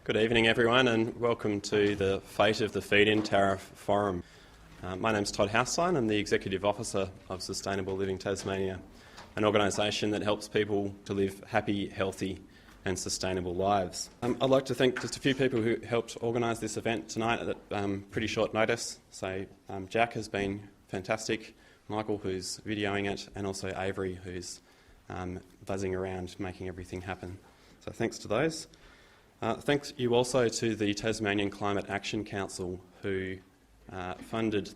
Good evening everyone and welcome to the Fate of the Feed-in Tariff Forum. My name's Todd Houseline. I'm the Executive Officer of Sustainable Living Tasmania, an organisation that helps people to live happy, healthy and sustainable lives. I'd like to thank just a few people who helped organise this event tonight at pretty short notice. So Jack has been fantastic, Michael who's videoing it, and also Avery who's buzzing around making everything happen. So thanks to those. Thanks you also to the Tasmanian Climate Action Council who funded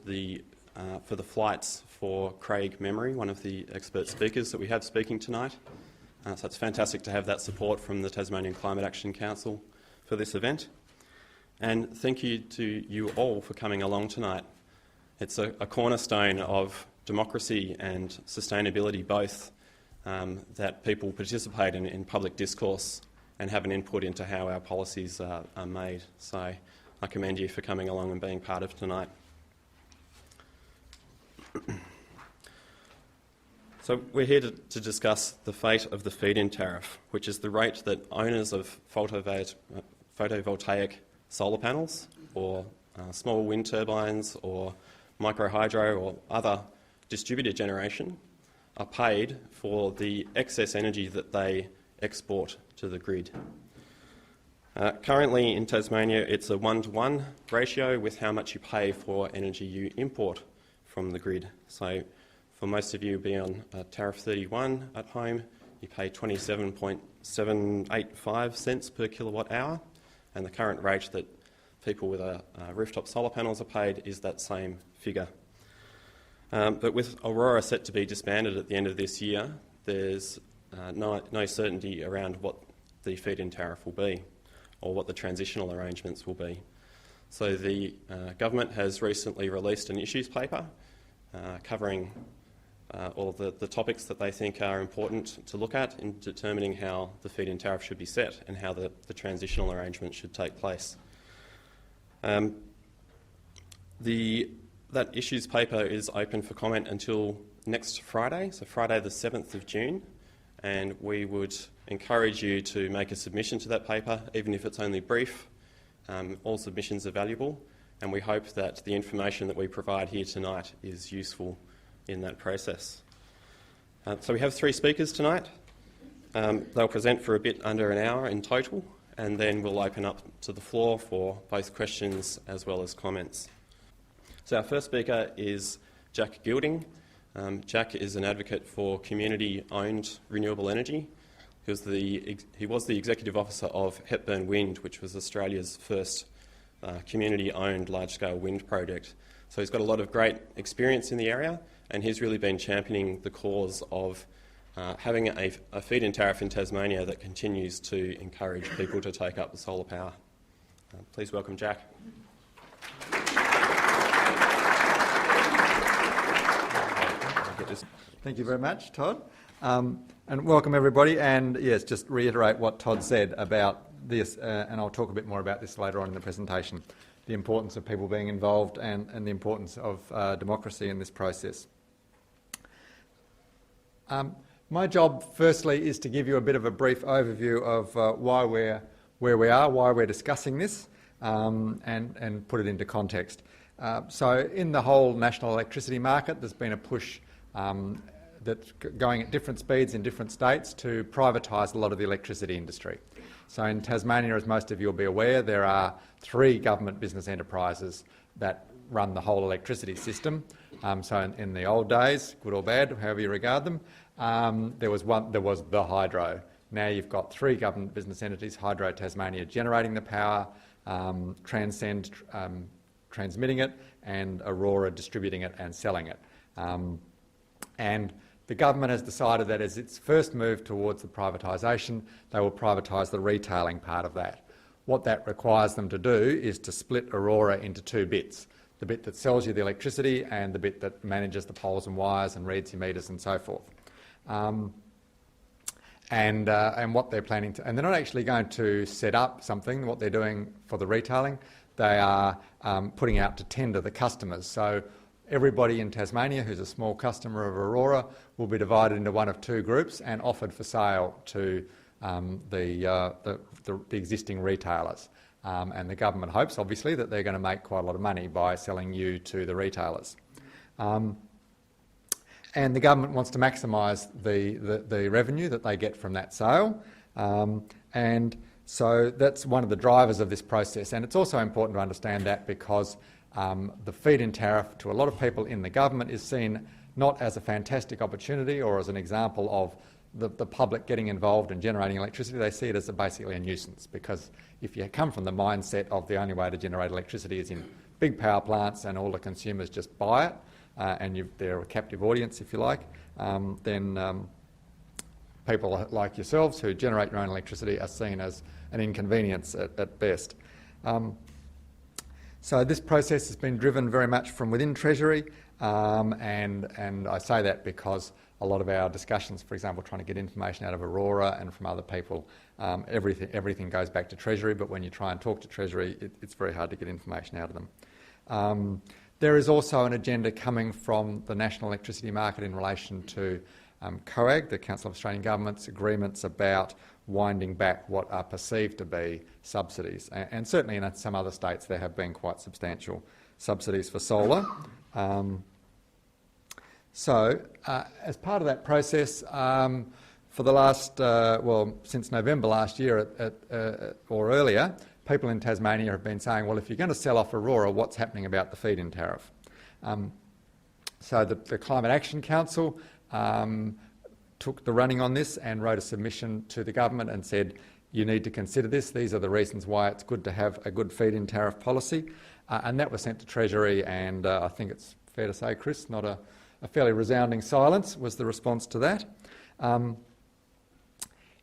for the flights for Craig Memory, one of the expert speakers that we have speaking tonight. So it's fantastic to have that support from the Tasmanian Climate Action Council for this event. And thank you to you all for coming along tonight. It's a cornerstone of democracy and sustainability both, that people participate in public discourse and have an input into how our policies are made. So I commend you for coming along and being part of tonight. So we're here to discuss the fate of the feed-in tariff, which is the rate that owners of photovoltaic solar panels or small wind turbines or microhydro or other distributed generation are paid for the excess energy that they export to the grid. Currently in Tasmania it's a 1-to-1 ratio with how much you pay for energy you import from the grid. So for most of you who be on Tariff 31 at home, you pay 27.785 cents per kilowatt hour, and the current rate that people with rooftop solar panels are paid is that same figure. But with Aurora set to be disbanded at the end of this year, there's no certainty around what the feed-in tariff will be or what the transitional arrangements will be. So the government has recently released an issues paper covering all of the topics that they think are important to look at in determining how the feed-in tariff should be set and how the transitional arrangement should take place. That issues paper is open for comment until next Friday, so Friday the 7th of June, and we would encourage you to make a submission to that paper, even if it's only brief. All submissions are valuable, and we hope that the information that we provide here tonight is useful in that process. So we have 3 speakers tonight. They'll present for a bit under an hour in total, and then we'll open up to the floor for both questions as well as comments. So our first speaker is Jack Gilding. Jack is an advocate for community-owned renewable energy. He was the executive officer of Hepburn Wind, which was Australia's first community-owned large-scale wind project. So he's got a lot of great experience in the area, and he's really been championing the cause of having a feed-in tariff in Tasmania that continues to encourage people to take up the solar power. Please welcome Jack. Thank you very much, Todd. And welcome everybody, and yes, just reiterate what Todd said about this, and I'll talk a bit more about this later on in the presentation, the importance of people being involved and the importance of democracy in this process. My job, firstly, is to give you a bit of a brief overview of why we're where we are, why we're discussing this, and put it into context. So in the whole national electricity market, there's been a push that's going at different speeds in different states to privatise a lot of the electricity industry. So in Tasmania, as most of you will be aware, there are 3 government business enterprises that run the whole electricity system. So in the old days, good or bad, however you regard them, there was the hydro. Now you've got 3 government business entities, Hydro Tasmania generating the power, Transcend transmitting it, and Aurora distributing it and selling it. And the government has decided that as its first move towards the privatisation, they will privatise the retailing part of that. What that requires them to do is to split Aurora into 2 bits, the bit that sells you the electricity and the bit that manages the poles and wires and reads your meters and so forth. And what they're planning to, and they're not actually going to set up something. What they're doing for the retailing, they are putting out to tender the customers. So everybody in Tasmania who's a small customer of Aurora will be divided into one of 2 groups and offered for sale to the existing retailers. And the government hopes, obviously, that they're going to make quite a lot of money by selling you to the retailers. And the government wants to maximise the revenue that they get from that sale. And so that's one of the drivers of this process. And it's also important to understand that because the feed-in tariff to a lot of people in the government is seen not as a fantastic opportunity or as an example of the public getting involved and generating electricity. They see it as basically a nuisance, because if you come from the mindset of the only way to generate electricity is in big power plants and all the consumers just buy it, and they're a captive audience, if you like, then people like yourselves who generate your own electricity are seen as an inconvenience at best. So this process has been driven very much from within Treasury, and I say that because a lot of our discussions, for example, trying to get information out of Aurora and from other people, everything goes back to Treasury, but when you try and talk to Treasury, it's very hard to get information out of them. There is also an agenda coming from the national electricity market in relation to COAG, the Council of Australian Governments, agreements about winding back what are perceived to be subsidies. And certainly in some other states there have been quite substantial subsidies for solar. So as part of that process, for the last, since November last year or earlier, people in Tasmania have been saying, well, if you're going to sell off Aurora, what's happening about the feed-in tariff? So the Climate Action Council took the running on this and wrote a submission to the government and said, you need to consider this. These are the reasons why it's good to have a good feed-in tariff policy. And that was sent to Treasury, and I think it's fair to say, Chris, not a fairly resounding silence was the response to that.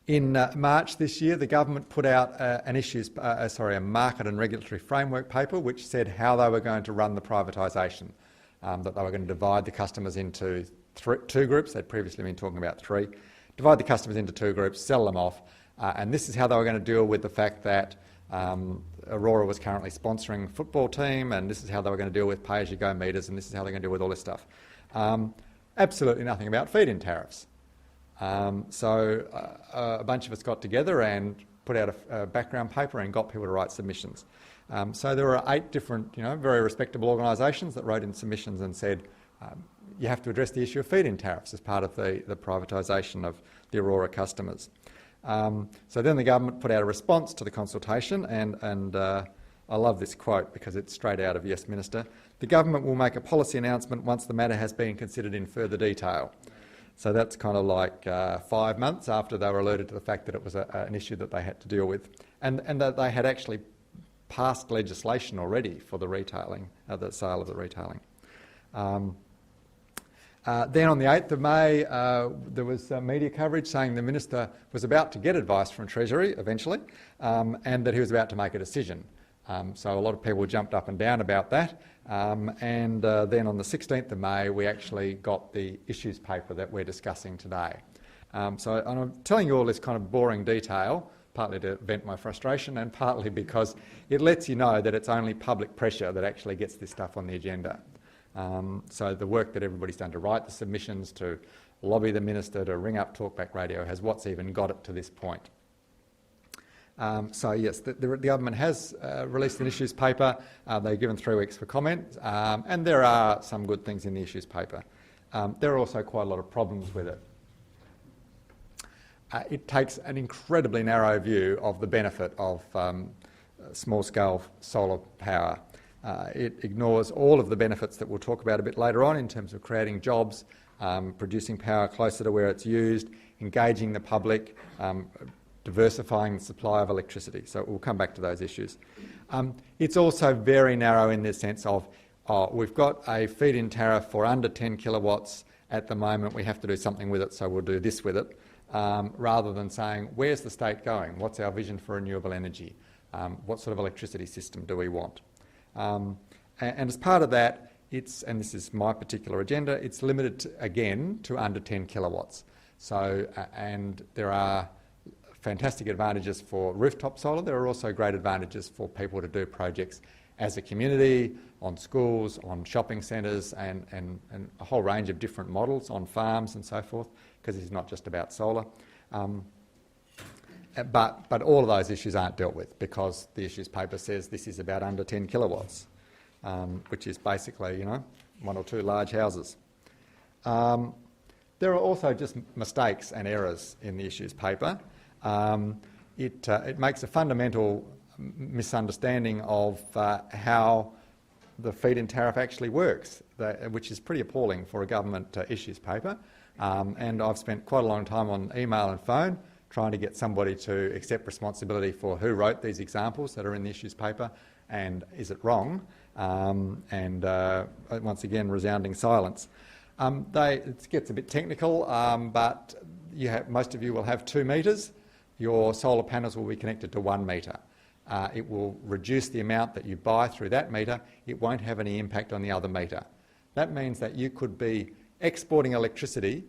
In March this year, the government put out a market and regulatory framework paper which said how they were going to run the privatisation, that they were going to divide the customers into two groups. They'd previously been talking about three. Divide the customers into two groups, sell them off, and this is how they were going to deal with the fact that Aurora was currently sponsoring a football team, and this is how they were going to deal with pay-as-you-go meters, and this is how they're going to deal with all this stuff. Absolutely nothing about feed-in tariffs. So a bunch of us got together and put out a background paper and got people to write submissions. So there were 8 different, very respectable organisations that wrote in submissions and said, you have to address the issue of feed-in tariffs as part of the privatisation of the Aurora customers. So then the government put out a response to the consultation, and I love this quote because it's straight out of Yes Minister. The government will make a policy announcement once the matter has been considered in further detail. So that's kind of like 5 months after they were alerted to the fact that it was an issue that they had to deal with, and that they had actually passed legislation already for the retailing, the sale of the retailing. Then on the 8th of May, there was media coverage saying the Minister was about to get advice from Treasury eventually, and that he was about to make a decision. So a lot of people jumped up and down about that. And then on the 16th of May, we actually got the issues paper that we're discussing today. And I'm telling you all this kind of boring detail, partly to vent my frustration and partly because it lets you know that it's only public pressure that actually gets this stuff on the agenda. So the work that everybody's done to write the submissions, to lobby the Minister, to ring up Talkback Radio has what's even got it to this point. So yes, the government has released an issues paper. They've given 3 weeks for comment, and there are some good things in the issues paper. There are also quite a lot of problems with it. It takes an incredibly narrow view of the benefit of small-scale solar power. It ignores all of the benefits that we'll talk about a bit later on in terms of creating jobs, producing power closer to where it's used, engaging the public, diversifying the supply of electricity. So we'll come back to those issues. It's also very narrow in the sense of, we've got a feed-in tariff for under 10 kilowatts at the moment, we have to do something with it, so we'll do this with it, rather than saying, where's the state going? What's our vision for renewable energy? What sort of electricity system do we want? And as part of that, and this is my particular agenda, it's limited again to under 10 kilowatts. So, and there are fantastic advantages for rooftop solar. There are also great advantages for people to do projects as a community, on schools, on shopping centres, and a whole range of different models on farms and so forth, because it's not just about solar. But all of those issues aren't dealt with because the issues paper says this is about under 10 kilowatts, which is basically, you know, 1 or 2 large houses. There are also just mistakes and errors in the issues paper. It makes a fundamental misunderstanding of how the feed-in tariff actually works, which is pretty appalling for a government issues paper. And I've spent quite a long time on email and phone trying to get somebody to accept responsibility for who wrote these examples that are in the issues paper and is it wrong, and once again resounding silence. It gets a bit technical, but most of you will have 2 metres. Your solar panels will be connected to 1 metre. It will reduce the amount that you buy through that metre. It won't have any impact on the other metre. That means that you could be exporting electricity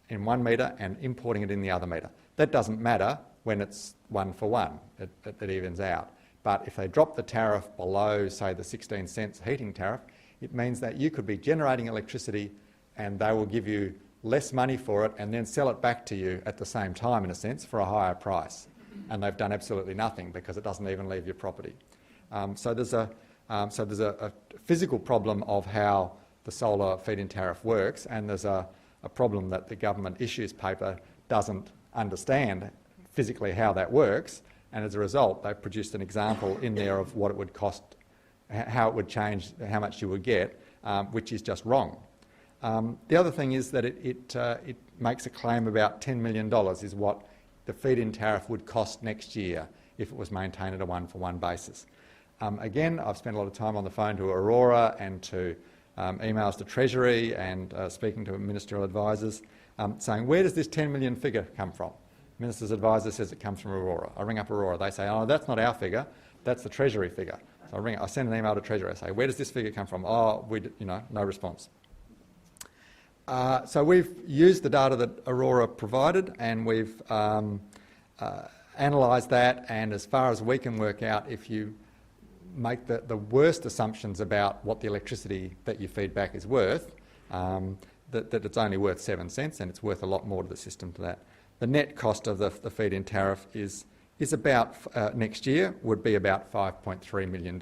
in 1 metre and importing it in the other metre. That doesn't matter when it's 1 for 1. It evens out. But if they drop the tariff below, say, the 16 cents heating tariff, it means that you could be generating electricity and they will give you less money for it and then sell it back to you at the same time, in a sense, for a higher price. And they've done absolutely nothing because it doesn't even leave your property. So there's a physical problem of how the solar feed-in tariff works, and there's a problem that the government issues paper doesn't understand physically how that works, and as a result they've produced an example in there of what it would cost, how it would change, how much you would get, which is just wrong. The other thing is that it makes a claim about $10 million is what the feed-in tariff would cost next year if it was maintained at a 1-for-1 basis. Again, I've spent a lot of time on the phone to Aurora and to emails to Treasury and speaking to ministerial advisors, saying, where does this 10 million figure come from? Minister's advisor says it comes from Aurora. I ring up Aurora. They say, oh, that's not our figure. That's the Treasury figure. So I send an email to Treasury. I say, where does this figure come from? Oh, no response. So we've used the data that Aurora provided and we've analysed that, and as far as we can work out, if you make the worst assumptions about what the electricity that you feed back is worth, that it's only worth 7 cents and it's worth a lot more to the system to that. The net cost of the feed-in tariff is about, next year, would be about $5.3 million.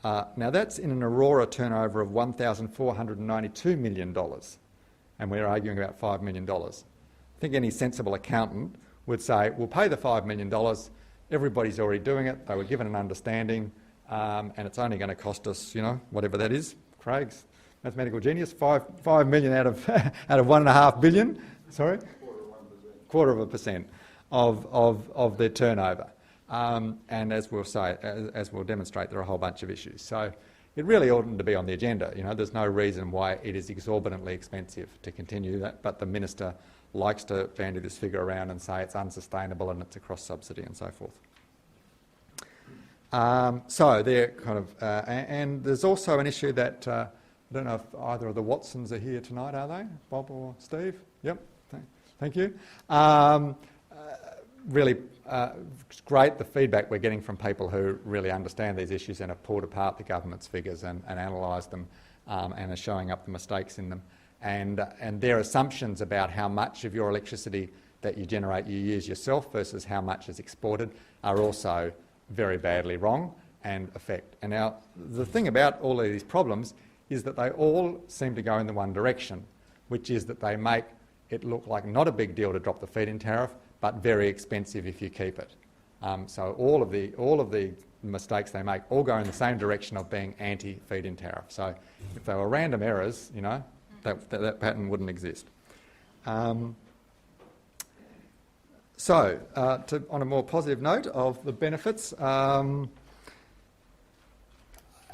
Now that's in an Aurora turnover of $1,492 million, and we're arguing about $5 million. I think any sensible accountant would say, we'll pay the $5 million, everybody's already doing it, they were given an understanding, and it's only going to cost us, whatever that is, Craig's mathematical genius, 5 million out of out of 1.5 billion, sorry? 0.25% of their turnover. And as we'll demonstrate, there are a whole bunch of issues. So it really oughtn't to be on the agenda. There's no reason why it is exorbitantly expensive to continue that, but the minister likes to bandy this figure around and say it's unsustainable and it's a cross-subsidy and so forth. So they're kind of, and there's also an issue that, I don't know if either of the Watsons are here tonight, are they? Bob or Steve? Yep, thank you. Really it's great the feedback we're getting from people who really understand these issues and have pulled apart the government's figures and analysed them and are showing up the mistakes in them. And their assumptions about how much of your electricity that you generate you use yourself versus how much is exported are also very badly wrong and affect. And now the thing about all of these problems is that they all seem to go in the one direction, which is that they make it look like not a big deal to drop the feed-in tariff, but very expensive if you keep it. So all of the mistakes they make all go in the same direction of being anti-feed-in tariff. So if they were random errors, that pattern wouldn't exist. On a more positive note of the benefits, and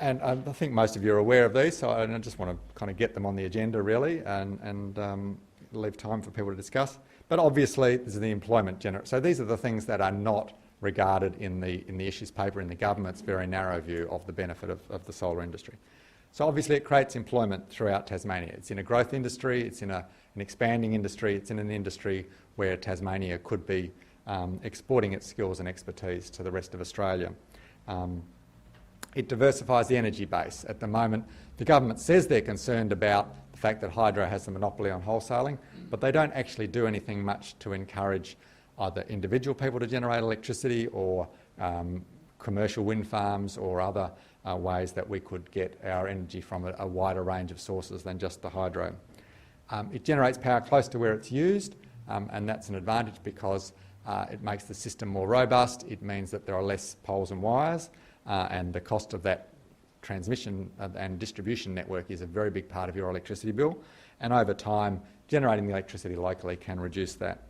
I think most of you are aware of these, so I just want to kind of get them on the agenda really and leave time for people to discuss. But obviously, this is the employment generator. So these are the things that are not regarded in the issues paper in the government's very narrow view of the benefit of the solar industry. So obviously, it creates employment throughout Tasmania. It's in a growth industry, it's in an expanding industry, it's in an industry where Tasmania could be exporting its skills and expertise to the rest of Australia. It diversifies the energy base. At the moment, the government says they're concerned about the fact that hydro has the monopoly on wholesaling, but they don't actually do anything much to encourage either individual people to generate electricity or commercial wind farms or other ways that we could get our energy from a wider range of sources than just the hydro. It generates power close to where it's used, and that's an advantage because it makes the system more robust. It means that there are less poles and wires, and the cost of that transmission and distribution network is a very big part of your electricity bill, and over time generating the electricity locally can reduce that.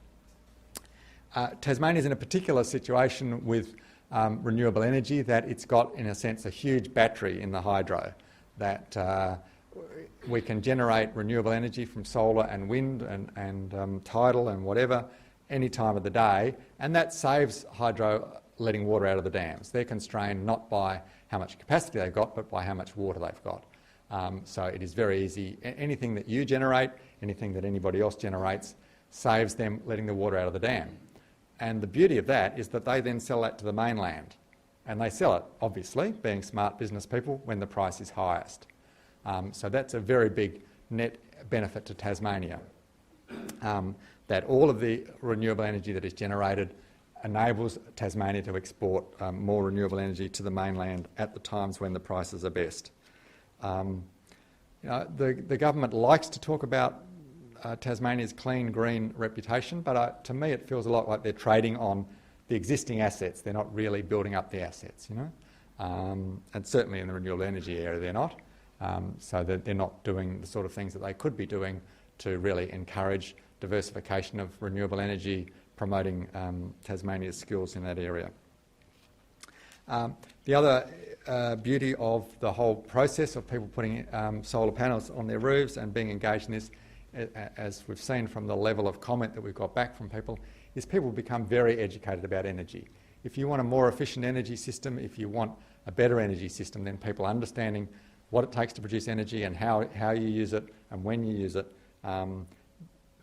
Tasmania is in a particular situation with renewable energy that it's got, in a sense, a huge battery in the hydro, that we can generate renewable energy from solar and wind and tidal and whatever any time of the day, and that saves hydro letting water out of the dams. They're constrained not by how much capacity they've got, but by how much water they've got. So it is very easy. Anything that you generate, anything that anybody else generates, saves them letting the water out of the dam. And the beauty of that is that they then sell that to the mainland. And they sell it, obviously, being smart business people, when the price is highest. So that's a very big net benefit to Tasmania, that all of the renewable energy that is generated enables Tasmania to export more renewable energy to the mainland at the times when the prices are best. The government likes to talk about Tasmania's clean, green reputation, but to me it feels a lot like they're trading on the existing assets. They're not really building up the assets, you know. And certainly in the renewable energy area they're not. So that they're not doing the sort of things that they could be doing to really encourage diversification of renewable energy, promoting Tasmania's skills in that area. The other beauty of the whole process of people putting solar panels on their roofs and being engaged in this, as we've seen from the level of comment that we've got back from people, is people become very educated about energy. If you want a more efficient energy system, if you want a better energy system, then people understanding what it takes to produce energy and how you use it and when you use it,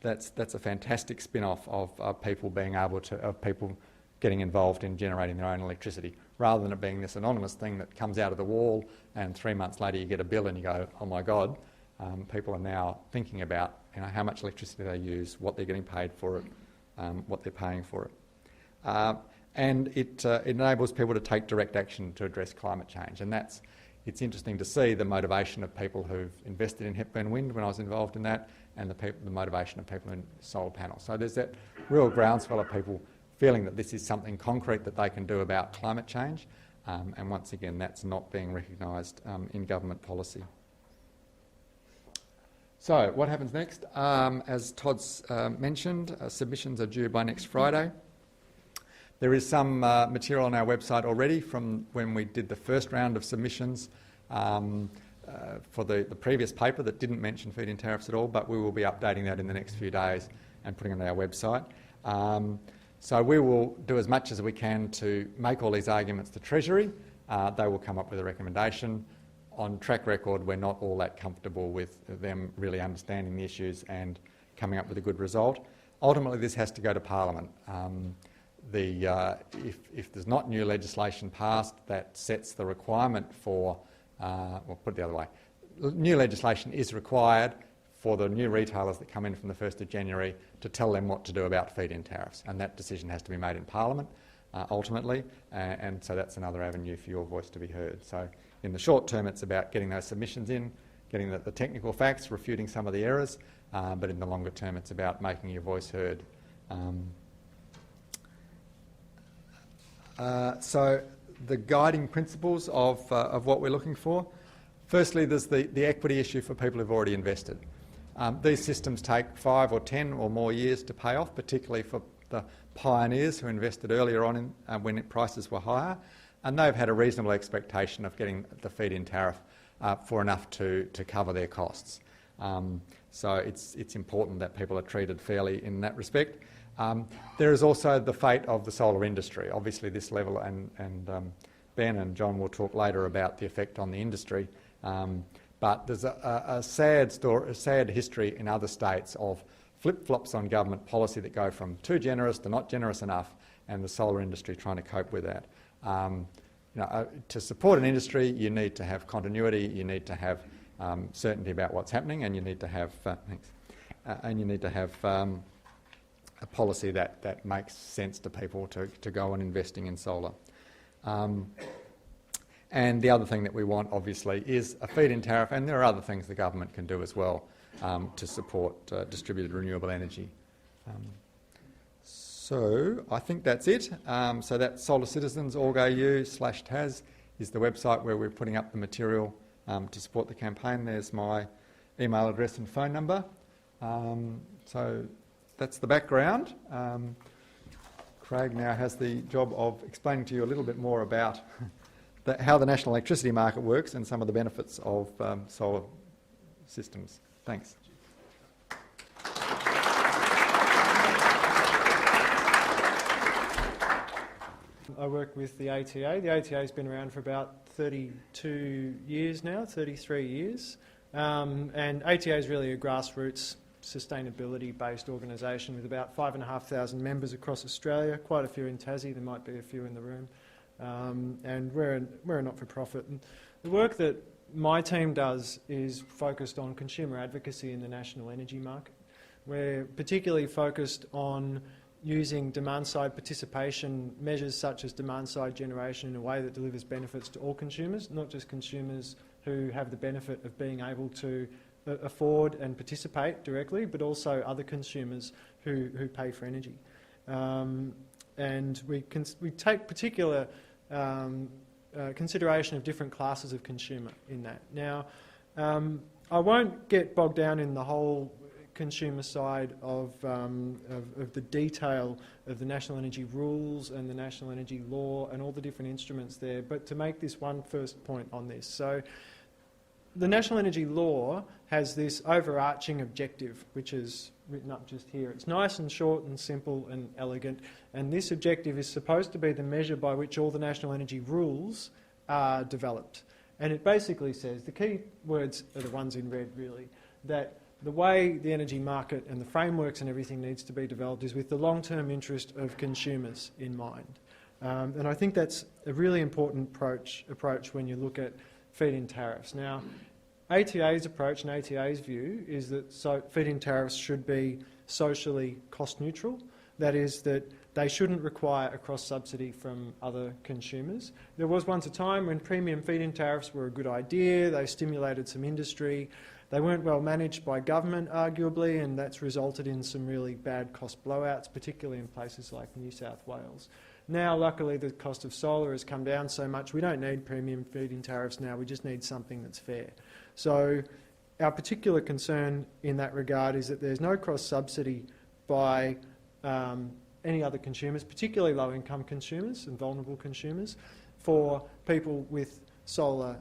that's a fantastic spin-off of people being able to, of people getting involved in generating their own electricity, rather than it being this anonymous thing that comes out of the wall and 3 months later you get a bill and you go, oh my God. People are now thinking about how much electricity they use, what they're getting paid for it, what they're paying for it. And it enables people to take direct action to address climate change. And it's interesting to see the motivation of people who've invested in Hepburn Wind when I was involved in that, and the motivation of people in solar panels. So there's that real groundswell of people feeling that this is something concrete that they can do about climate change. And once again, that's not being recognised in government policy. So what happens next? As Todd's mentioned, submissions are due by next Friday. There is some material on our website already from when we did the first round of submissions for the previous paper that didn't mention feed-in tariffs at all, but we will be updating that in the next few days and putting it on our website. So we will do as much as we can to make all these arguments to Treasury. They will come up with a recommendation. On track record, we're not all that comfortable with them really understanding the issues and coming up with a good result. Ultimately, this has to go to Parliament. If there's not new legislation passed that sets the requirement for, or put it the other way, new legislation is required for the new retailers that come in from the 1st of January to tell them what to do about feed-in tariffs, and that decision has to be made in Parliament ultimately, and so that's another avenue for your voice to be heard. So in the short term it's about getting those submissions in, getting the technical facts, refuting some of the errors, but in the longer term it's about making your voice heard. So the guiding principles of what we're looking for. Firstly, there's the equity issue for people who've already invested. These systems take 5 or 10 or more years to pay off, particularly for the pioneers who invested earlier on when prices were higher, and they've had a reasonable expectation of getting the feed-in tariff for enough to cover their costs. So it's important that people are treated fairly in that respect. There is also the fate of the solar industry. Obviously this level, and Ben and John will talk later about the effect on the industry, but there's a sad history in other states of flip-flops on government policy that go from too generous to not generous enough, and the solar industry trying to cope with that. To support an industry you need to have continuity, you need to have certainty about what's happening, and you need to have a policy that makes sense to people to go on investing in solar. And the other thing that we want, obviously, is a feed-in tariff, and there are other things the government can do as well to support distributed renewable energy. So I think that's it. So that's Solar Citizens, org.au/TAS is the website where we're putting up the material to support the campaign. There's my email address and phone number. So that's the background. Craig now has the job of explaining to you a little bit more about how the national electricity market works and some of the benefits of solar systems. Thanks. I work with the ATA. The ATA has been around for about 32 years now, 33 years. And ATA is really a grassroots sustainability-based organisation with about 5,500 members across Australia, quite a few in Tassie, there might be a few in the room. And we're a not-for-profit. And the work that my team does is focused on consumer advocacy in the national energy market. We're particularly focused on using demand-side participation measures such as demand-side generation in a way that delivers benefits to all consumers, not just consumers who have the benefit of being able to afford and participate directly, but also other consumers who pay for energy. And we take particular consideration of different classes of consumer in that. Now, I won't get bogged down in the whole consumer side of the detail of the national energy rules and the national energy law and all the different instruments there, but to make this one first point on this. So the national energy law has this overarching objective, which is written up just here. It's nice and short and simple and elegant, and this objective is supposed to be the measure by which all the national energy rules are developed. And it basically says, the key words are the ones in red really, that the way the energy market and the frameworks and everything needs to be developed is with the long-term interest of consumers in mind. And I think that's a really important approach when you look at feed-in tariffs. Now, ATA's approach and ATA's view is that feed-in tariffs should be socially cost neutral. That is, that they shouldn't require a cross-subsidy from other consumers. There was once a time when premium feed-in tariffs were a good idea. They stimulated some industry. They weren't well managed by government, arguably, and that's resulted in some really bad cost blowouts, particularly in places like New South Wales. Now, luckily, the cost of solar has come down so much, we don't need premium feed-in tariffs now, we just need something that's fair. So our particular concern in that regard is that there's no cross-subsidy by any other consumers, particularly low-income consumers and vulnerable consumers, for people with solar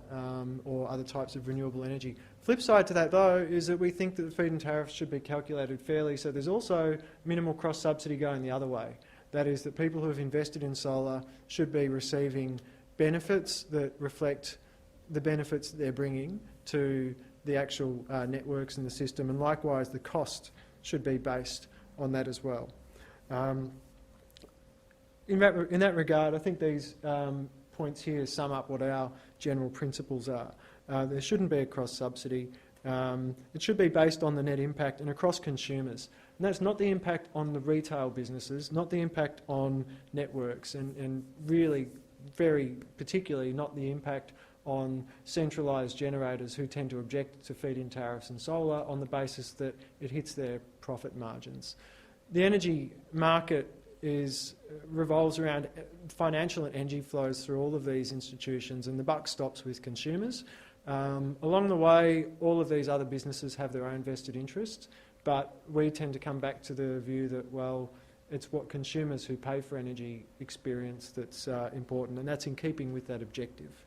or other types of renewable energy. Flip side to that, though, is that we think that the feed-in tariffs should be calculated fairly, so there's also minimal cross-subsidy going the other way. That is, that people who have invested in solar should be receiving benefits that reflect the benefits that they're bringing to the actual networks and the system, and likewise the cost should be based on that as well. In that regard, I think these points here sum up what our general principles are. There shouldn't be a cross-subsidy. It should be based on the net impact and across consumers. And that's not the impact on the retail businesses, not the impact on networks, and really, very particularly, not the impact on centralised generators who tend to object to feed-in tariffs and solar on the basis that it hits their profit margins. The energy market revolves around financial and energy flows through all of these institutions, and the buck stops with consumers. Along the way, all of these other businesses have their own vested interests, but we tend to come back to the view that, well, it's what consumers who pay for energy experience that's important, and that's in keeping with that objective.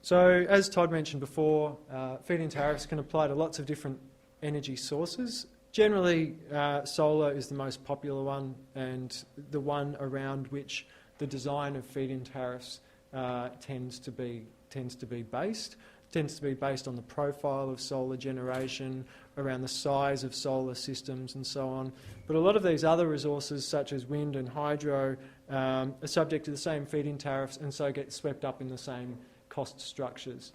So, as Todd mentioned before, feed-in tariffs can apply to lots of different energy sources. Generally, solar is the most popular one, and the one around which the design of feed-in tariffs tends to be based. Tends to be based on the profile of solar generation, around the size of solar systems and so on. But a lot of these other resources, such as wind and hydro, are subject to the same feed-in tariffs and so get swept up in the same cost structures.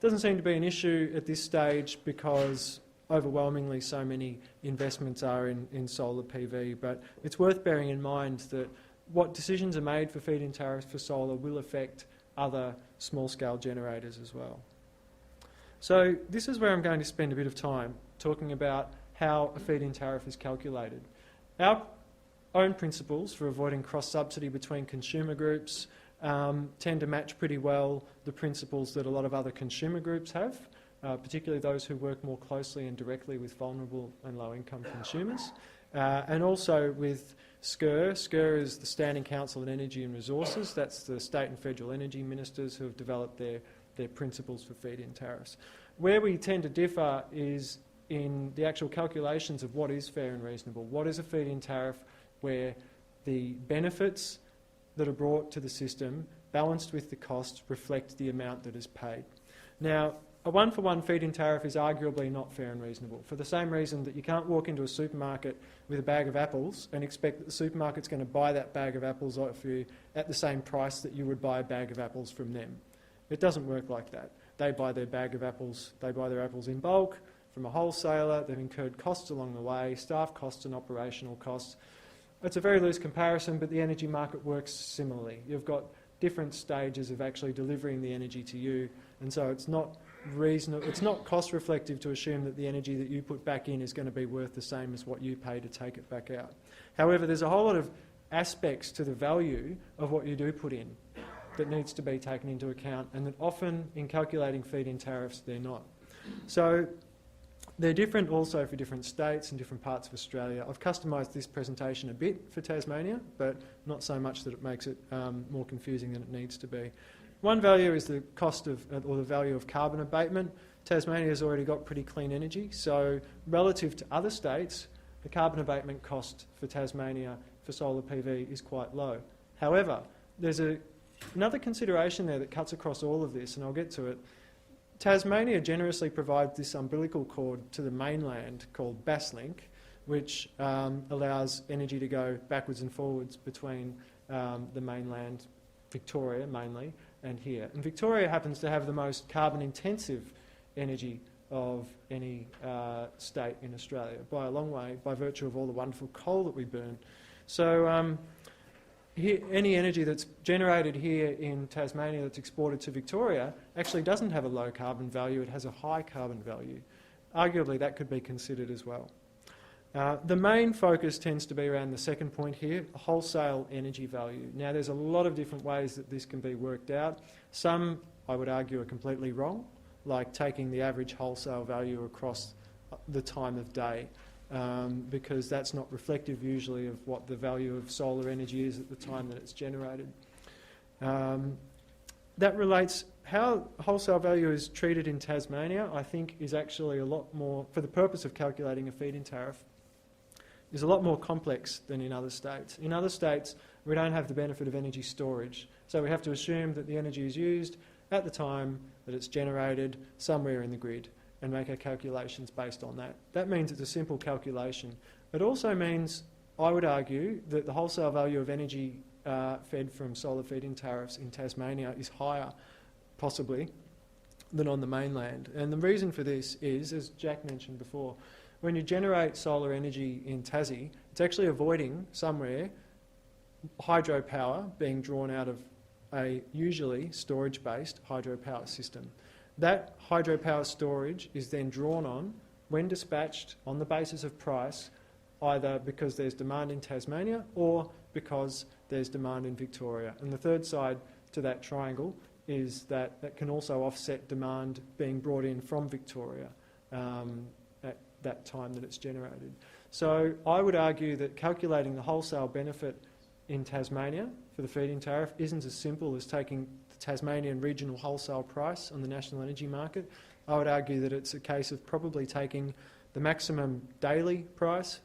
Doesn't seem to be an issue at this stage because overwhelmingly so many investments are in solar PV, but it's worth bearing in mind that what decisions are made for feed-in tariffs for solar will affect other small-scale generators as well. So this is where I'm going to spend a bit of time talking about how a feed-in tariff is calculated. Our own principles for avoiding cross-subsidy between consumer groups tend to match pretty well the principles that a lot of other consumer groups have, particularly those who work more closely and directly with vulnerable and low-income consumers, and also with SCER. SCER is the Standing Council on Energy and Resources. That's the state and federal energy ministers who have developed their principles for feed-in tariffs. Where we tend to differ is in the actual calculations of what is fair and reasonable. What is a feed-in tariff where the benefits that are brought to the system, balanced with the costs, reflect the amount that is paid. Now, a one-for-one feed-in tariff is arguably not fair and reasonable, for the same reason that you can't walk into a supermarket with a bag of apples and expect that the supermarket's going to buy that bag of apples off you at the same price that you would buy a bag of apples from them. It doesn't work like that. They buy their apples in bulk from a wholesaler. They've incurred costs along the way, staff costs and operational costs. It's a very loose comparison, but the energy market works similarly. You've got different stages of actually delivering the energy to you, and so it's not reasonable. It's not cost reflective to assume that the energy that you put back in is going to be worth the same as what you pay to take it back out. However, there's a whole lot of aspects to the value of what you do put in that needs to be taken into account, and that often in calculating feed-in tariffs they're not. So they're different also for different states and different parts of Australia. I've customised this presentation a bit for Tasmania, but not so much that it makes it more confusing than it needs to be. One value is the cost of, or the value of carbon abatement. Tasmania has already got pretty clean energy, so relative to other states, the carbon abatement cost for Tasmania for solar PV is quite low. However, there's another consideration there that cuts across all of this, and I'll get to it. Tasmania generously provides this umbilical cord to the mainland called Basslink, which allows energy to go backwards and forwards between the mainland, Victoria mainly, and here. And Victoria happens to have the most carbon-intensive energy of any state in Australia, by a long way, by virtue of all the wonderful coal that we burn. So any energy that's generated here in Tasmania that's exported to Victoria actually doesn't have a low carbon value, it has a high carbon value. Arguably that could be considered as well. The main focus tends to be around the second point here, wholesale energy value. Now there's a lot of different ways that this can be worked out. Some, I would argue, are completely wrong, like taking the average wholesale value across the time of day. Because that's not reflective usually of what the value of solar energy is at the time that it's generated. That relates, how wholesale value is treated in Tasmania, I think is actually a lot more, for the purpose of calculating a feed-in tariff, is a lot more complex than in other states. In other states, we don't have the benefit of energy storage, so we have to assume that the energy is used at the time that it's generated somewhere in the grid, and make our calculations based on that. That means it's a simple calculation. It also means, I would argue, that the wholesale value of energy fed from solar feed-in tariffs in Tasmania is higher, possibly, than on the mainland. And the reason for this is, as Jack mentioned before, when you generate solar energy in Tassie, it's actually avoiding somewhere hydropower being drawn out of a usually storage-based hydropower system. That hydropower storage is then drawn on when dispatched on the basis of price, either because there's demand in Tasmania or because there's demand in Victoria. And the third side to that triangle is that that can also offset demand being brought in from Victoria at that time that it's generated. So I would argue that calculating the wholesale benefit in Tasmania for the feed-in tariff isn't as simple as taking Tasmanian regional wholesale price on the national energy market. I would argue that it's a case of probably taking the maximum daily price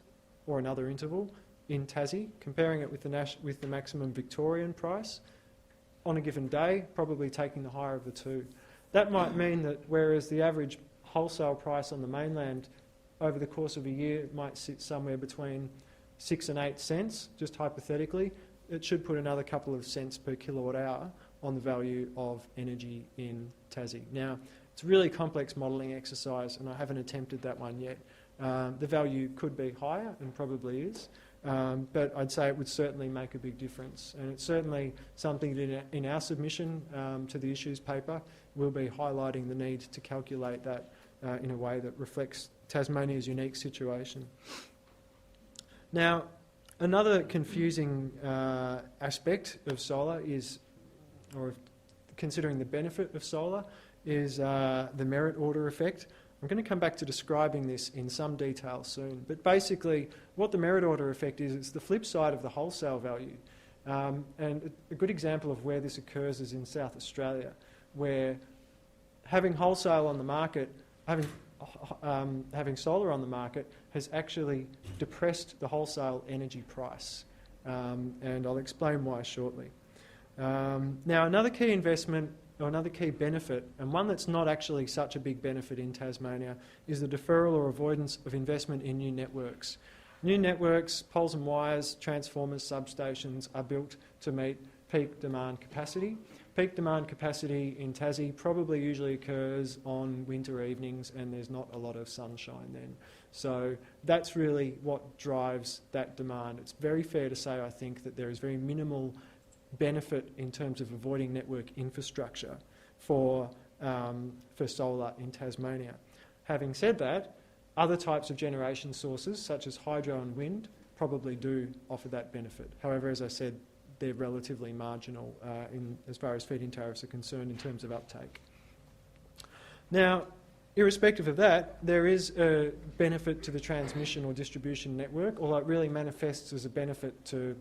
or another interval in Tassie, comparing it with the maximum Victorian price on a given day, probably taking the higher of the two. That might mean that whereas the average wholesale price on the mainland over the course of a year might sit somewhere between 6 and 8 cents, just hypothetically, it should put another couple of cents per kilowatt hour on the value of energy in Tassie. Now, It's a really complex modelling exercise, and I haven't attempted that one yet. The value could be higher, and probably is, but I'd say it would certainly make a big difference. And it's certainly something that in our submission to the issues paper, we'll be highlighting the need to calculate that in a way that reflects Tasmania's unique situation. Now, another confusing aspect of solar is, or considering the benefit of solar, is the merit order effect. I'm going to come back to describing this in some detail soon, but basically what the merit order effect is, it's the flip side of the wholesale value. And a good example of where this occurs is in South Australia, where having wholesale on the market, having solar on the market has actually depressed the wholesale energy price, and I'll explain why shortly. Now, another key investment, or another key benefit, and one that's not actually such a big benefit in Tasmania, is the deferral or avoidance of investment in new networks. New networks, poles and wires, transformers, substations are built to meet peak demand capacity. Peak demand capacity in Tassie probably usually occurs on winter evenings, and there's not a lot of sunshine then. So that's really what drives that demand. It's very fair to say, I think, that there is very minimal benefit in terms of avoiding network infrastructure for solar in Tasmania. Having said that, other types of generation sources, such as hydro and wind, probably do offer that benefit. However, as I said, they're relatively marginal as far as feed-in tariffs are concerned in terms of uptake. Now, irrespective of that, there is a benefit to the transmission or distribution network, although it really manifests as a benefit to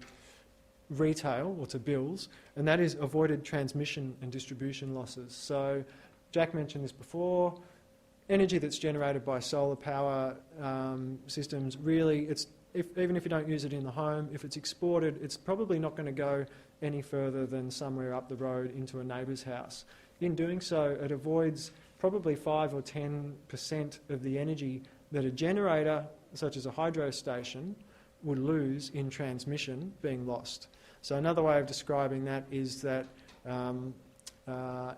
retail or to bills, and that is avoided transmission and distribution losses. So Jack mentioned this before, energy that's generated by solar power systems, really, even if you don't use it in the home, if it's exported, it's probably not going to go any further than somewhere up the road into a neighbour's house. In doing so, it avoids probably 5 or 10% of the energy that a generator, such as a hydro station, would lose in transmission being lost. So another way of describing that is that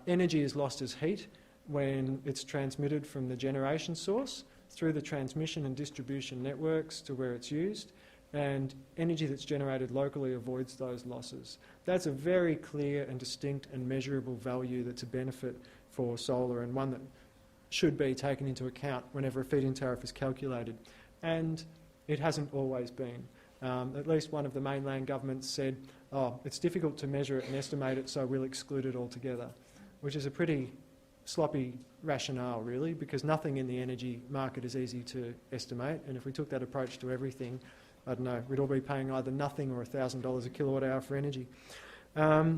energy is lost as heat when it's transmitted from the generation source through the transmission and distribution networks to where it's used, and energy that's generated locally avoids those losses. That's a very clear and distinct and measurable value that's a benefit for solar, and one that should be taken into account whenever a feed-in tariff is calculated. And it hasn't always been. At least one of the mainland governments said, it's difficult to measure it and estimate it, so we'll exclude it altogether, which is a pretty sloppy rationale, really, because nothing in the energy market is easy to estimate, and if we took that approach to everything, I don't know, we'd all be paying either nothing or $1,000 a kilowatt hour for energy. I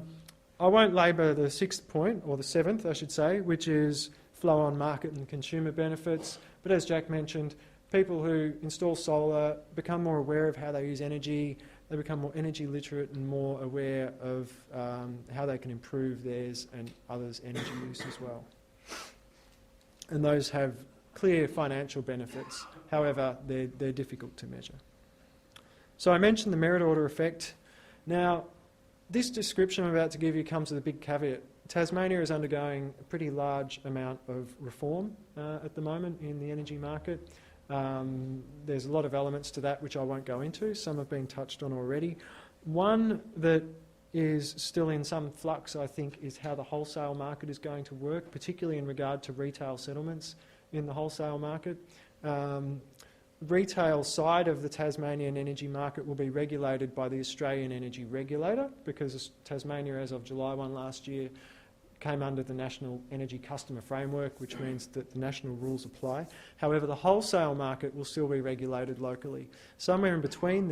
won't labour the sixth point, or the seventh, I should say, which is flow on market and consumer benefits, but as Jack mentioned, people who install solar become more aware of how they use energy, they become more energy literate and more aware of how they can improve theirs and others' energy use as well. And those have clear financial benefits, however, they're difficult to measure. So I mentioned the merit order effect. Now, this description I'm about to give you comes with a big caveat. Tasmania is undergoing a pretty large amount of reform at the moment in the energy market. There's a lot of elements to that which I won't go into. Some have been touched on already. One that is still in some flux, I think, is how the wholesale market is going to work, particularly in regard to retail settlements in the wholesale market. Retail side of the Tasmanian energy market will be regulated by the Australian Energy Regulator, because Tasmania, as of July 1 last year, came under the National Energy Customer Framework, which means that the national rules apply. However, the wholesale market will still be regulated locally. Somewhere in between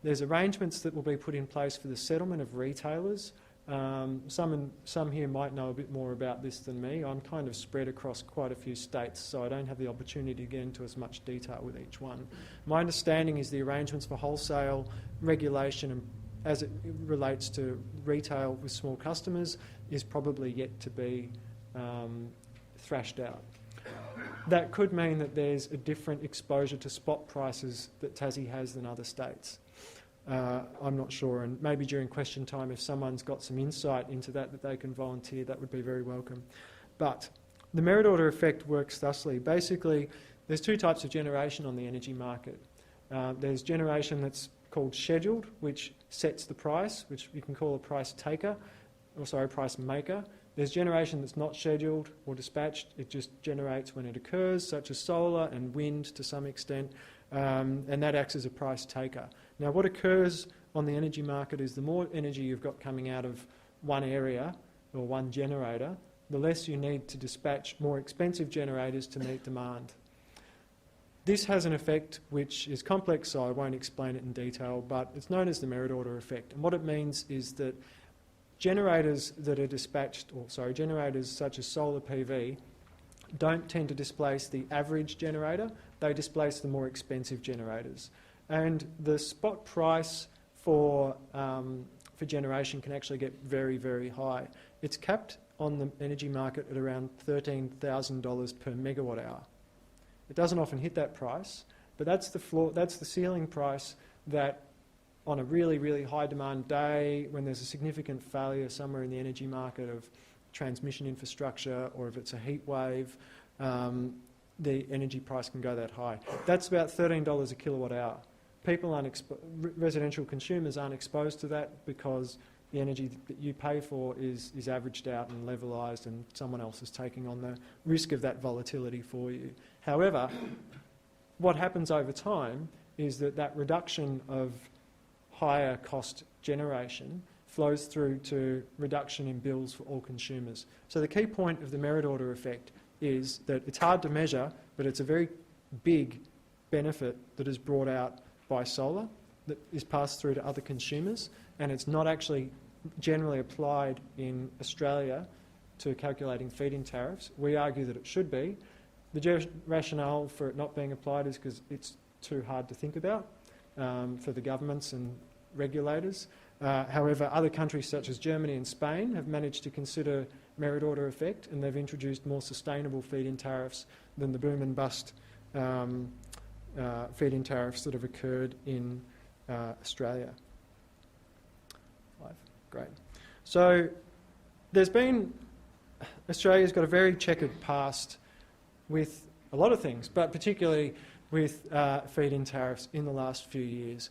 there's arrangements that will be put in place for the settlement of retailers. Some here might know a bit more about this than me. I'm kind of spread across quite a few states, so I don't have the opportunity to get into as much detail with each one. My understanding is the arrangements for wholesale regulation and as it relates to retail with small customers is probably yet to be thrashed out. That could mean that there's a different exposure to spot prices that Tassie has than other states. I'm not sure, and maybe during question time, if someone's got some insight into that they can volunteer, that would be very welcome. But the merit order effect works thusly. Basically, there's two types of generation on the energy market. There's generation that's called scheduled, which sets the price, which you can call a price taker, price maker. There's generation that's not scheduled or dispatched. It just generates when it occurs, such as solar and wind to some extent, and that acts as a price taker. Now, what occurs on the energy market is the more energy you've got coming out of one area or one generator, the less you need to dispatch more expensive generators to meet demand. This has an effect which is complex, so I won't explain it in detail, but it's known as the merit order effect. And what it means is that generators that are dispatched, generators such as solar PV, don't tend to displace the average generator, they displace the more expensive generators. And the spot price for generation can actually get very, very high. It's capped on the energy market at around $13,000 per megawatt hour. It doesn't often hit that price, but that's the floor, that's the ceiling price that on a really, really high demand day, when there's a significant failure somewhere in the energy market of transmission infrastructure, or if it's a heat wave, the energy price can go that high. That's about $13 a kilowatt hour. People aren't residential consumers aren't exposed to that because the energy that you pay for is averaged out and levelised, and someone else is taking on the risk of that volatility for you. However, what happens over time is that reduction of higher cost generation flows through to reduction in bills for all consumers. So the key point of the merit order effect is that it's hard to measure, but it's a very big benefit that is brought out by solar that is passed through to other consumers, and it's not actually generally applied in Australia to calculating feed-in tariffs. We argue that it should be. The rationale for it not being applied is because it's too hard to think about for the governments and regulators. However, other countries such as Germany and Spain have managed to consider merit order effect, and they've introduced more sustainable feed-in tariffs than the boom and bust feed-in tariffs that have occurred in Australia. Great. So Australia's got a very checkered past with a lot of things, but particularly with feed-in tariffs in the last few years.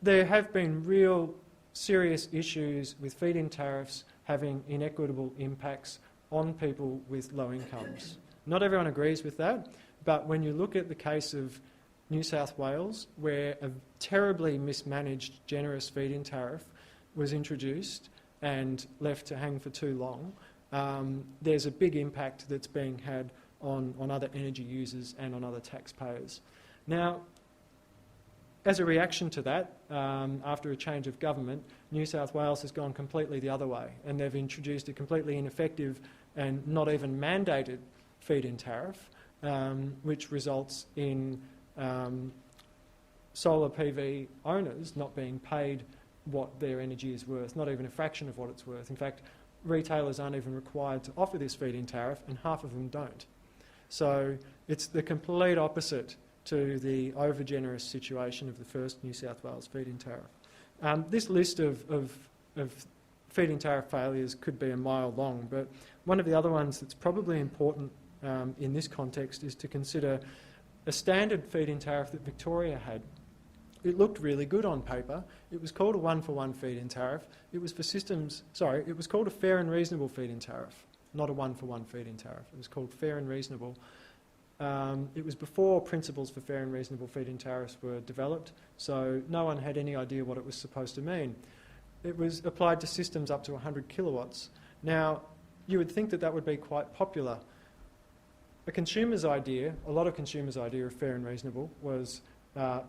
There have been real serious issues with feed-in tariffs having inequitable impacts on people with low incomes. Not everyone agrees with that, but when you look at the case of New South Wales, where a terribly mismanaged generous feed-in tariff was introduced and left to hang for too long, there's a big impact that's being had on other energy users and on other taxpayers. Now, as a reaction to that, after a change of government, New South Wales has gone completely the other way, and they've introduced a completely ineffective and not even mandated feed-in tariff, which results in solar PV owners not being paid what their energy is worth, not even a fraction of what it's worth. In fact, retailers aren't even required to offer this feed-in tariff, and half of them don't. So it's the complete opposite to the over-generous situation of the first New South Wales feed-in tariff. This list of feed-in tariff failures could be a mile long, but one of the other ones that's probably important in this context is to consider a standard feed-in tariff that Victoria had. It looked really good on paper. It was called a one-for-one feed-in tariff. It was called a fair and reasonable feed-in tariff, not a one-for-one feed-in tariff. It was called fair and reasonable. It was before principles for fair and reasonable feed-in tariffs were developed, so no one had any idea what it was supposed to mean. It was applied to systems up to 100 kilowatts. Now, you would think that that would be quite popular. A lot of consumers' idea of fair and reasonable was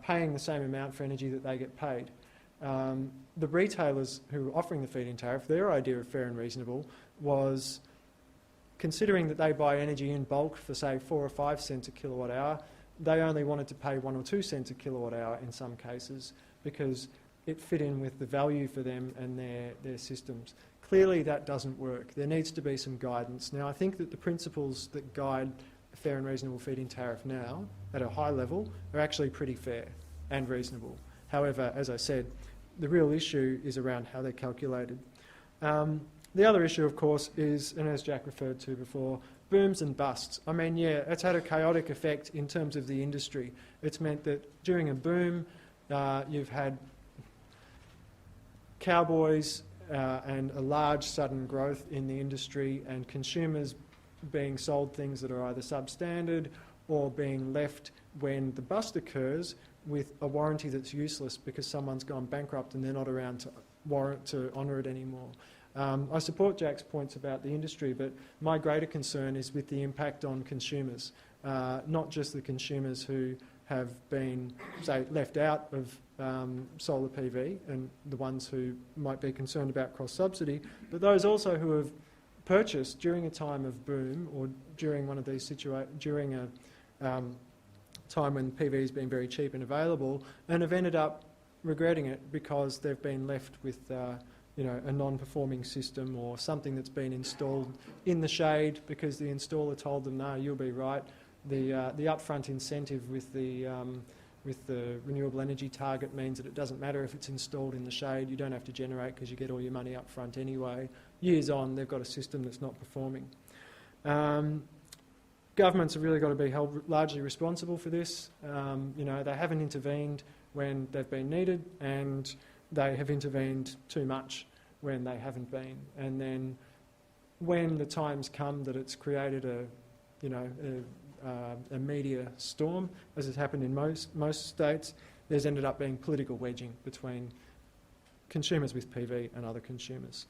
paying the same amount for energy that they get paid. The retailers who were offering the feed-in tariff, their idea of fair and reasonable was considering that they buy energy in bulk for, say, 4 or 5 cents a kilowatt hour, they only wanted to pay 1 or 2 cents a kilowatt hour in some cases because it fit in with the value for them and their systems. Clearly that doesn't work. There needs to be some guidance. Now, I think that the principles that guide a fair and reasonable feed-in tariff now, at a high level, are actually pretty fair and reasonable. However, as I said, the real issue is around how they're calculated. The other issue, of course, is, and as Jack referred to before, booms and busts. I mean, yeah, it's had a chaotic effect in terms of the industry. It's meant that during a boom, you've had cowboys and a large sudden growth in the industry, and consumers being sold things that are either substandard or being left when the bust occurs with a warranty that's useless because someone's gone bankrupt and they're not around to honour it anymore. I support Jack's points about the industry, but my greater concern is with the impact on consumers, not just the consumers who have been, say, left out of solar PV and the ones who might be concerned about cross-subsidy, but those also who have purchased during a time of boom or during one of these during a time when PV has been very cheap and available and have ended up regretting it because they've been left with a non-performing system or something that's been installed in the shade because the installer told them, no, you'll be right. The upfront incentive with the renewable energy target means that it doesn't matter if it's installed in the shade, you don't have to generate because you get all your money up front anyway. Years on, they've got a system that's not performing. Governments have really got to be held largely responsible for this. They haven't intervened when they've been needed, and they have intervened too much when they haven't been. And then when the time's come that it's created a media storm, as has happened in most states, there's ended up being political wedging between consumers with PV and other consumers.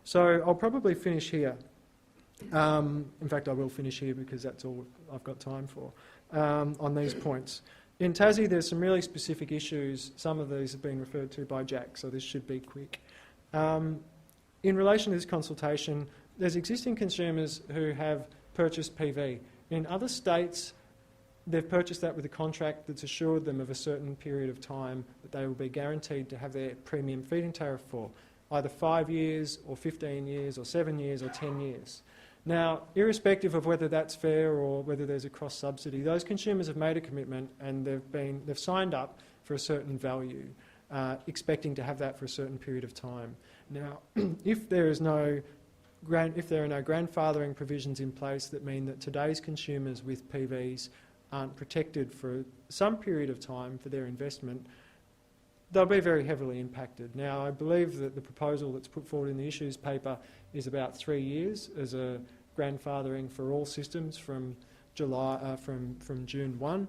So I'll probably finish here. In fact, I will finish here because that's all I've got time for on these points. In Tassie, there's some really specific issues. Some of these have been referred to by Jack, so this should be quick. In relation to this consultation, there's existing consumers who have purchased PV. In other states, they've purchased that with a contract that's assured them of a certain period of time that they will be guaranteed to have their premium feed-in tariff for, either 5 years or 15 years or 7 years or 10 years. Now, irrespective of whether that's fair or whether there's a cross-subsidy, those consumers have made a commitment and they've signed up for a certain value, expecting to have that for a certain period of time. Now, if there are no grandfathering provisions in place that mean that today's consumers with PVs aren't protected for some period of time for their investment, they'll be very heavily impacted. Now, I believe that the proposal that's put forward in the issues paper is about 3 years as a grandfathering for all systems from June 1.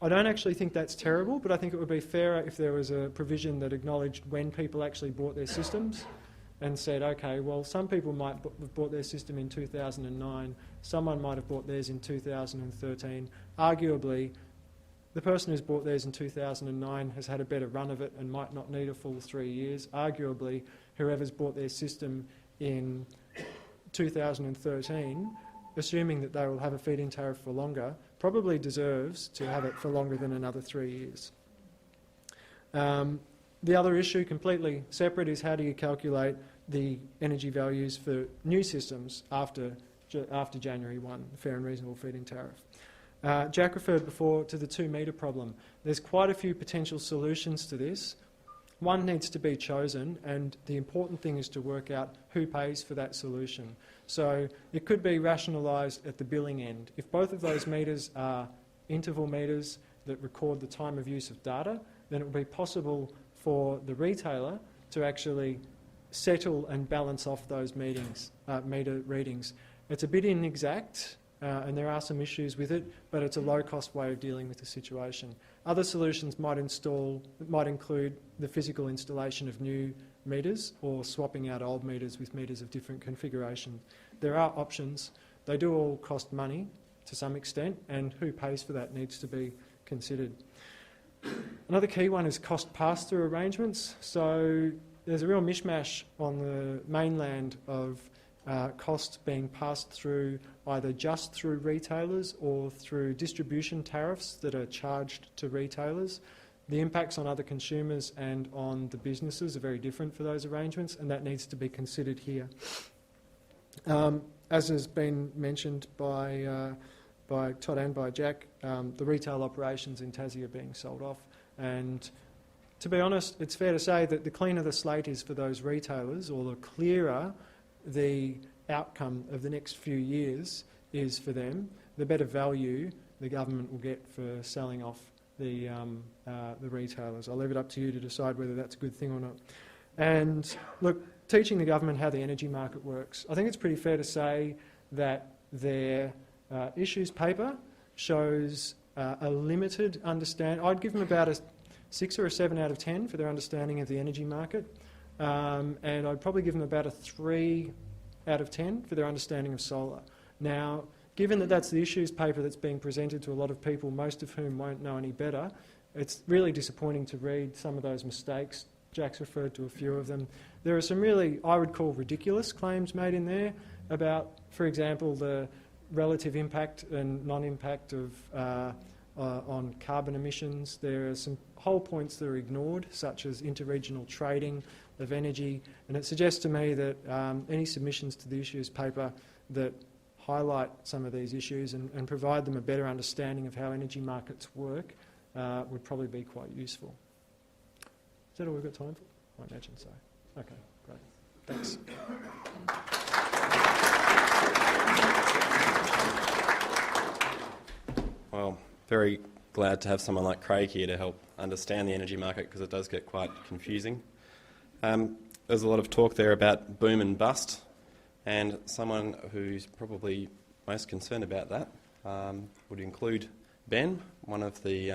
I don't actually think that's terrible, but I think it would be fairer if there was a provision that acknowledged when people actually bought their systems and said, okay, well, some people might have bought their system in 2009, someone might have bought theirs in 2013. Arguably, the person who's bought theirs in 2009 has had a better run of it and might not need a full 3 years. Arguably, whoever's bought their system in 2013, assuming that they will have a feed-in tariff for longer, probably deserves to have it for longer than another 3 years. The other issue, completely separate, is how do you calculate the energy values for new systems after January 1, the fair and reasonable feed-in tariff. Jack referred before to the 2 metre problem. There's quite a few potential solutions to this. One needs to be chosen, and the important thing is to work out who pays for that solution. So it could be rationalised at the billing end. If both of those metres are interval metres that record the time of use of data, then it will be possible for the retailer to actually settle and balance off those metre readings. It's a bit inexact, and there are some issues with it, but it's a low-cost way of dealing with the situation. Other solutions might include the physical installation of new meters or swapping out old meters with meters of different configuration. There are options. They do all cost money to some extent, and who pays for that needs to be considered. Another key one is cost pass-through arrangements. So there's a real mishmash on the mainland of costs being passed through either just through retailers or through distribution tariffs that are charged to retailers. The impacts on other consumers and on the businesses are very different for those arrangements, and that needs to be considered here. As has been mentioned by Todd and by Jack, the retail operations in Tassie are being sold off, and to be honest, it's fair to say that the cleaner the slate is for those retailers, or the clearer the outcome of the next few years is for them, the better value the government will get for selling off the retailers. I'll leave it up to you to decide whether that's a good thing or not. And look, teaching the government how the energy market works. I think it's pretty fair to say that their issues paper shows a limited understanding. I'd give them about a 6 or a 7 out of 10 for their understanding of the energy market, and I'd probably give them about a 3 out of 10 for their understanding of solar. Now, given that that's the issues paper that's being presented to a lot of people, most of whom won't know any better, it's really disappointing to read some of those mistakes. Jack's referred to a few of them. There are some really, I would call, ridiculous claims made in there about, for example, the relative impact and non-impact of on carbon emissions. There are some whole points that are ignored, such as interregional trading of energy, and it suggests to me that any submissions to the issues paper that highlight some of these issues and provide them a better understanding of how energy markets work would probably be quite useful. Is that all we've got time for? I imagine so. Okay, great. Thanks. Well, very glad to have someone like Craig here to help understand the energy market, because it does get quite confusing. There's a lot of talk there about boom and bust, and someone who's probably most concerned about that would include Ben, one of the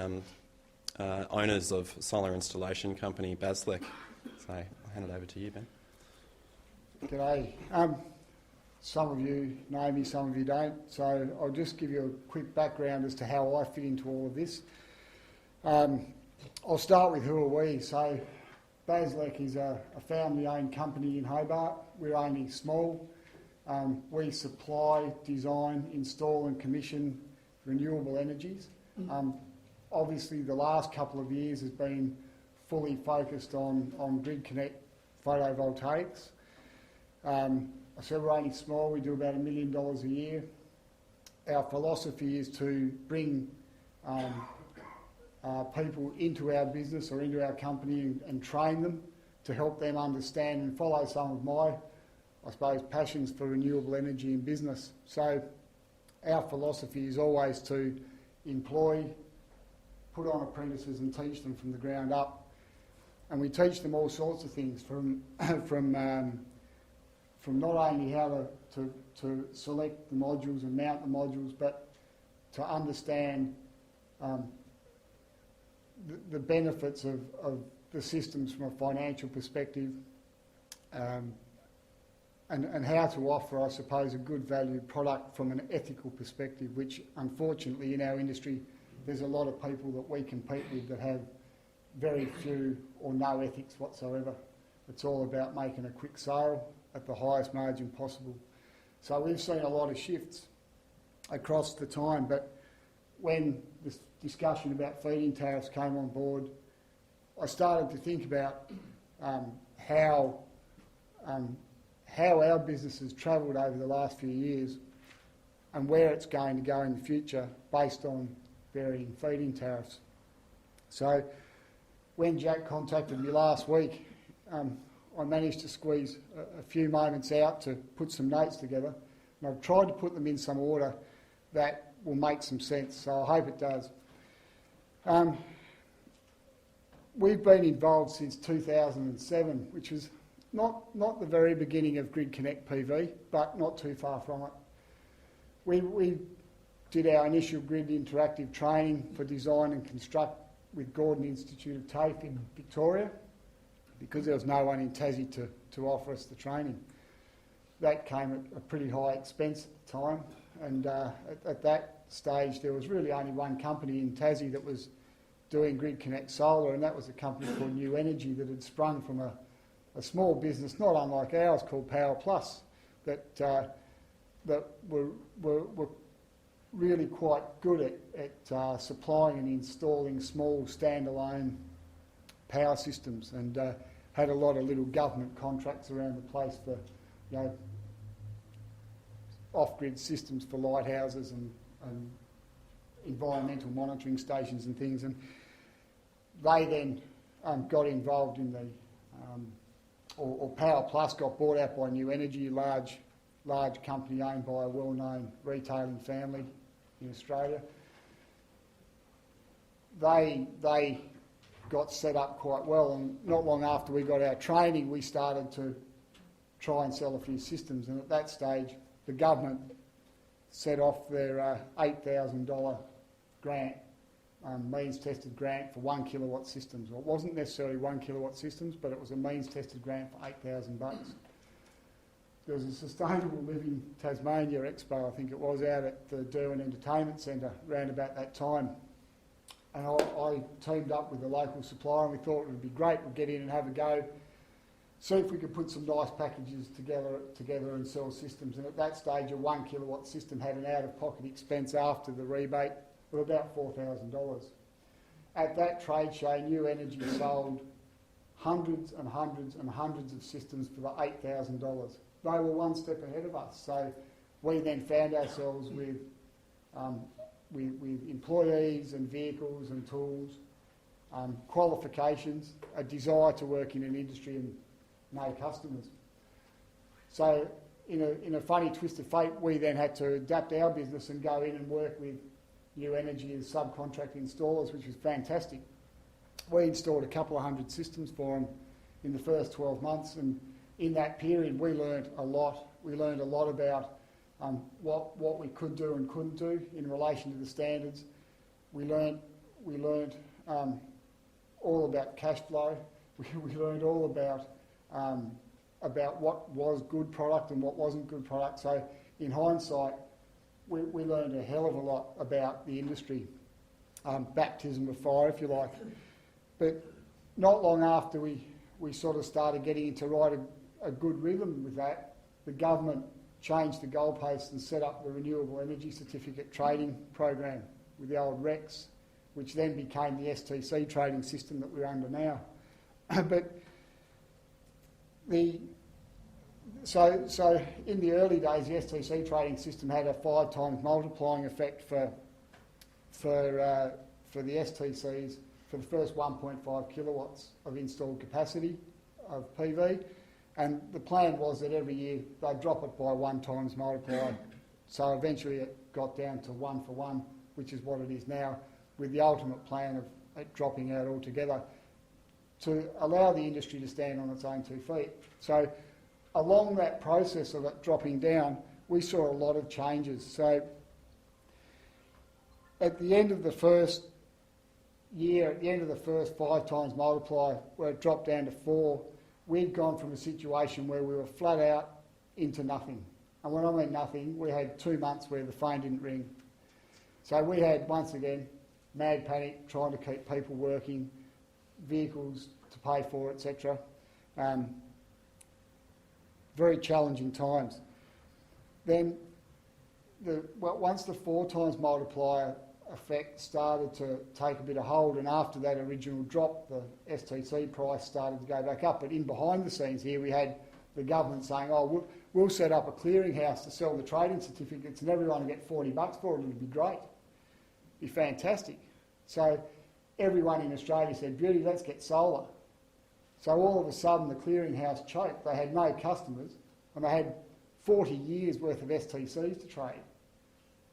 owners of solar installation company Basleck. So I'll hand it over to you, Ben. G'day. Some of you know me, some of you don't, so I'll just give you a quick background as to how I fit into all of this. I'll start with who are we. So Basleck is a family-owned company in Hobart. We're only small. We supply, design, install and commission renewable energies. Obviously the last couple of years has been fully focused on grid connect photovoltaics. I said we're only small, we do about $1 million a year. Our philosophy is to bring people into our business or into our company and train them to help them understand and follow some of my, I suppose, passions for renewable energy in business. So our philosophy is always to employ, put on apprentices and teach them from the ground up. And we teach them all sorts of things from not only how to select the modules and mount the modules, but to understand the benefits of the systems from a financial perspective, and how to offer, I suppose, a good valued product from an ethical perspective, which unfortunately in our industry there's a lot of people that we compete with that have very few or no ethics whatsoever. It's all about making a quick sale at the highest margin possible. So we've seen a lot of shifts across the time, but when this discussion about feed-in tariffs came on board, I started to think about how our business has travelled over the last few years and where it's going to go in the future based on varying feed-in tariffs. So when Jack contacted me last week, I managed to squeeze a few moments out to put some notes together, and I've tried to put them in some order that will make some sense, so I hope it does. We've been involved since 2007, which was not the very beginning of Grid Connect PV, but not too far from it. We did our initial grid interactive training for design and construct with Gordon Institute of TAFE in Victoria, because there was no one in Tassie to offer us the training. That came at a pretty high expense at the time, and at that stage there was really only one company in Tassie that was doing Grid Connect Solar, and that was a company called New Energy that had sprung from a small business, not unlike ours, called Power Plus, that were really quite good at supplying and installing small standalone power systems, and had a lot of little government contracts around the place for, off-grid systems for lighthouses and environmental monitoring stations and things. And they then got involved in the, or Power Plus got bought out by New Energy, large company owned by a well-known retailing family in Australia. They got set up quite well, and not long after we got our training, we started to try and sell a few systems, and at that stage the government set off their $8,000 grant, means-tested grant for 1 kilowatt systems. Well, it wasn't necessarily 1 kilowatt systems, but it was a means-tested grant for $8,000. There was a Sustainable Living Tasmania Expo, I think it was, out at the Derwent Entertainment Centre around about that time. And I teamed up with a local supplier, and we thought it would be great. We'd get in and have a go, see if we could put some nice packages together and sell systems. And at that stage, a 1 kilowatt system had an out-of-pocket expense after the rebate of about $4,000. At that trade show, New Energy sold hundreds and hundreds and hundreds of systems for the $8,000. They were one step ahead of us. So we then found ourselves with employees and vehicles and tools, qualifications, a desire to work in an industry and no customers. So in a funny twist of fate, we then had to adapt our business and go in and work with New Energy as subcontract installers, which was fantastic. We installed a couple of hundred systems for them in the first 12 months, and in that period we learned a lot. We learned a lot about what we could do and couldn't do in relation to the standards. We learned all about cash flow. We learned all about what was good product and what wasn't good product. So in hindsight, we learned a hell of a lot about the industry, baptism of fire, if you like. But not long after we sort of started getting into a good rhythm with that, the government changed the goalposts and set up the Renewable Energy Certificate trading program with the old RECs, which then became the STC trading system that we're under now. But so in the early days, the STC trading system had a 5 times multiplying effect for the STCs for the first 1.5 kilowatts of installed capacity of PV. And the plan was that every year they'd drop it by 1 times multiplier. So eventually it got down to 1 for 1, which is what it is now, with the ultimate plan of it dropping out altogether to allow the industry to stand on its own 2 feet. So along that process of it dropping down, we saw a lot of changes. So at the end of the first year, at the end of the first 5 times multiplier, where it dropped down to 4, we'd gone from a situation where we were flat out into nothing. And when I mean nothing, we had 2 months where the phone didn't ring. So we had, once again, mad panic, trying to keep people working, vehicles to pay for, etc. Very challenging times. Then, once the 4 times multiplier effect started to take a bit of hold, and after that original drop, the STC price started to go back up. But in behind the scenes here, we had the government saying, oh, we'll set up a clearinghouse to sell the trading certificates and everyone will get $40 for it. It'll be great. It'll be fantastic. So everyone in Australia said, beauty, let's get solar. So all of a sudden the clearinghouse choked. They had no customers and they had 40 years worth of STCs to trade.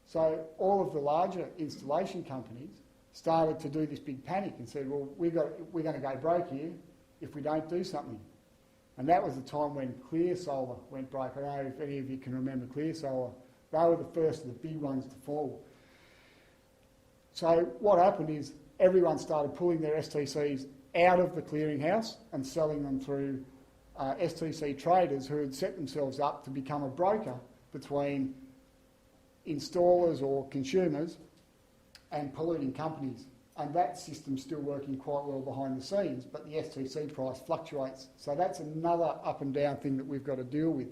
So all of the larger installation companies started to do this big panic and said, well, we're going to go broke here if we don't do something. And that was the time when Clear Solar went broke. I don't know if any of you can remember Clear Solar. They were the first of the big ones to fall. So what happened is everyone started pulling their STCs out of the clearinghouse and selling them through STC traders who had set themselves up to become a broker between installers or consumers and polluting companies. And that system's still working quite well behind the scenes, but the STC price fluctuates. So that's another up and down thing that we've got to deal with.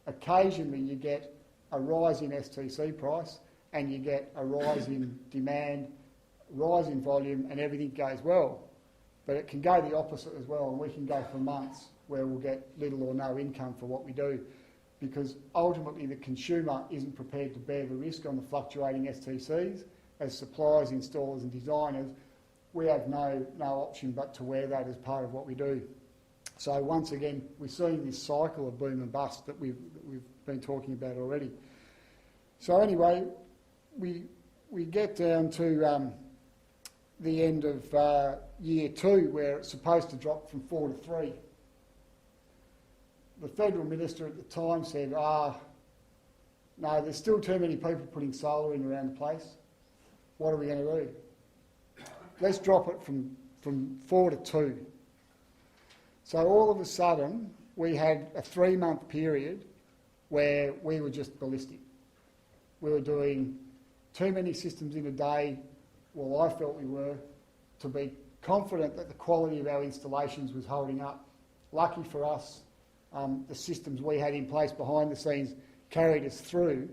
Occasionally you get a rise in STC price and you get a rise in demand, rise in volume, and everything goes well. But it can go the opposite as well, and we can go for months where we'll get little or no income for what we do, because ultimately the consumer isn't prepared to bear the risk on the fluctuating STCs. As suppliers, installers and designers, we have no option but to wear that as part of what we do. So once again, we're seeing this cycle of boom and bust that we've been talking about already. So anyway, we get down to the end of year 2, where it's supposed to drop from 4 to 3. The federal minister at the time said, no, there's still too many people putting solar in around the place. What are we going to do? Let's drop it from 4 to 2. So all of a sudden, we had a 3-month period where we were just ballistic. We were doing too many systems in a day. Well, I felt we were, to be confident that the quality of our installations was holding up. Lucky for us, the systems we had in place behind the scenes carried us through,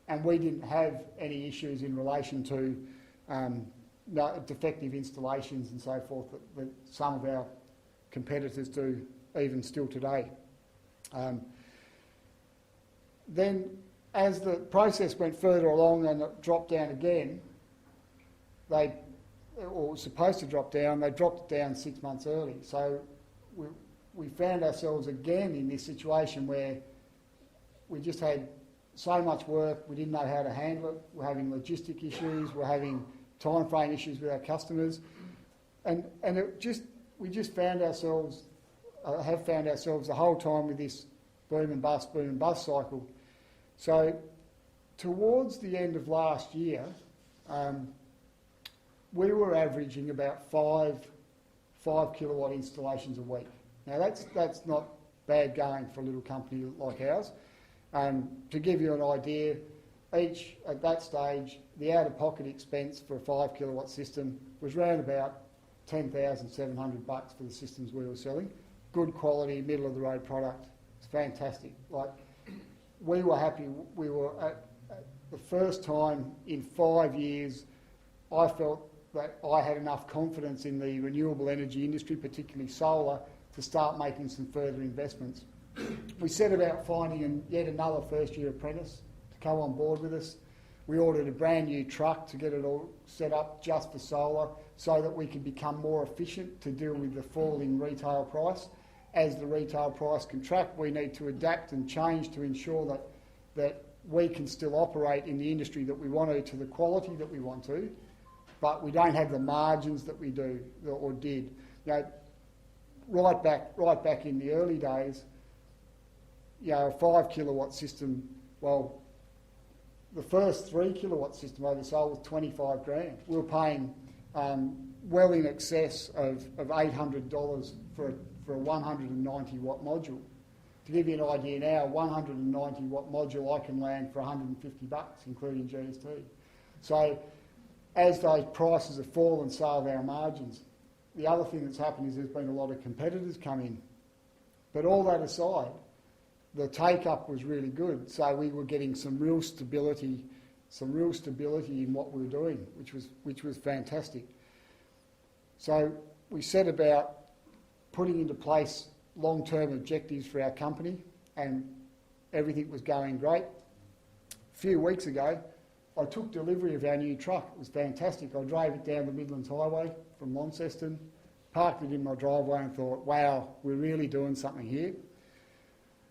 and we didn't have any issues in relation to defective installations and so forth that some of our competitors do even still today. Then as the process went further along and it dropped down again, or was supposed to drop down, they dropped it down 6 months early. So we found ourselves again in this situation where we just had so much work, we didn't know how to handle it, we're having logistic issues, we're having time frame issues with our customers, and we just found ourselves, have found ourselves the whole time with this boom and bust cycle. So towards the end of last year, we were averaging about 5 kilowatt installations a week. Now that's not bad going for a little company like ours. To give you an idea, at that stage, the out-of-pocket expense for a 5 kilowatt system was around about $10,700 for the systems we were selling. Good quality, middle of the road product. It's fantastic. Like, we were happy. We were at the first time in 5 years, I felt that I had enough confidence in the renewable energy industry, particularly solar, to start making some further investments. We set about finding yet another first-year apprentice to come on board with us. We ordered a brand new truck to get it all set up just for solar so that we could become more efficient to deal with the falling retail price. As the retail price contract, we need to adapt and change to ensure that we can still operate in the industry that we want to the quality that we want to, but we don't have the margins that we do or did. You know, right back in the early days, you know, a 5 kilowatt system, well, the first 3 kilowatt system over solar was 25 grand. We were paying well in excess of $800 for a 190 watt module. To give you an idea now, a 190 watt module I can land for $150, including GST. So as those prices have fallen, so have our margins. The other thing that's happened is there's been a lot of competitors come in. But all that aside, the take-up was really good. So we were getting some real stability in what we were doing, which was fantastic. So we set about putting into place long-term objectives for our company, and everything was going great. A few weeks ago, I took delivery of our new truck. It was fantastic. I drove it down the Midlands Highway from Launceston, parked it in my driveway and thought, wow, we're really doing something here.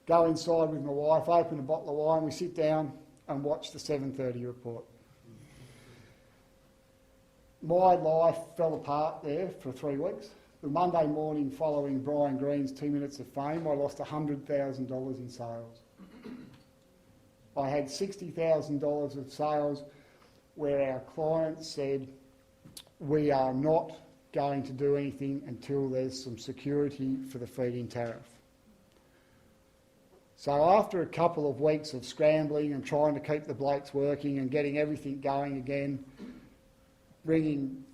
Go inside with my wife, open a bottle of wine, we sit down and watch the 7:30 report. My life fell apart there for 3 weeks. The Monday morning following Bryan Green's 2 minutes of fame, I lost $100,000 in sales. I had $60,000 of sales where our clients said, we are not going to do anything until there's some security for the feed-in tariff. So after a couple of weeks of scrambling and trying to keep the blokes working and getting everything going again, bringing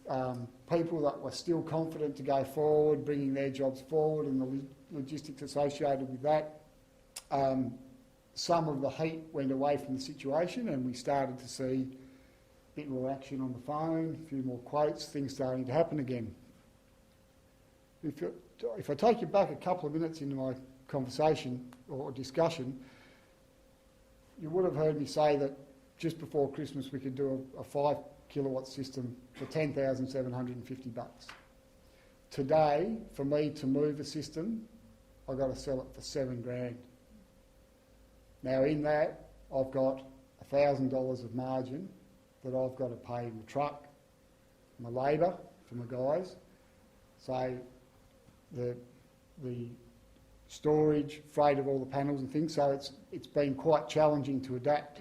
people that were still confident to go forward, bringing their jobs forward and the logistics associated with that, some of the heat went away from the situation and we started to see a bit more action on the phone, a few more quotes, things starting to happen again. If I take you back a couple of minutes into my conversation or discussion, you would have heard me say that just before Christmas we could do a kilowatt system for $10,750. Today, for me to move a system, I've got to sell it for $7,000. Now in that, I've got $1,000 of margin that I've got to pay my truck, my labour for my guys, so the storage, freight of all the panels and things. So it's been quite challenging to adapt.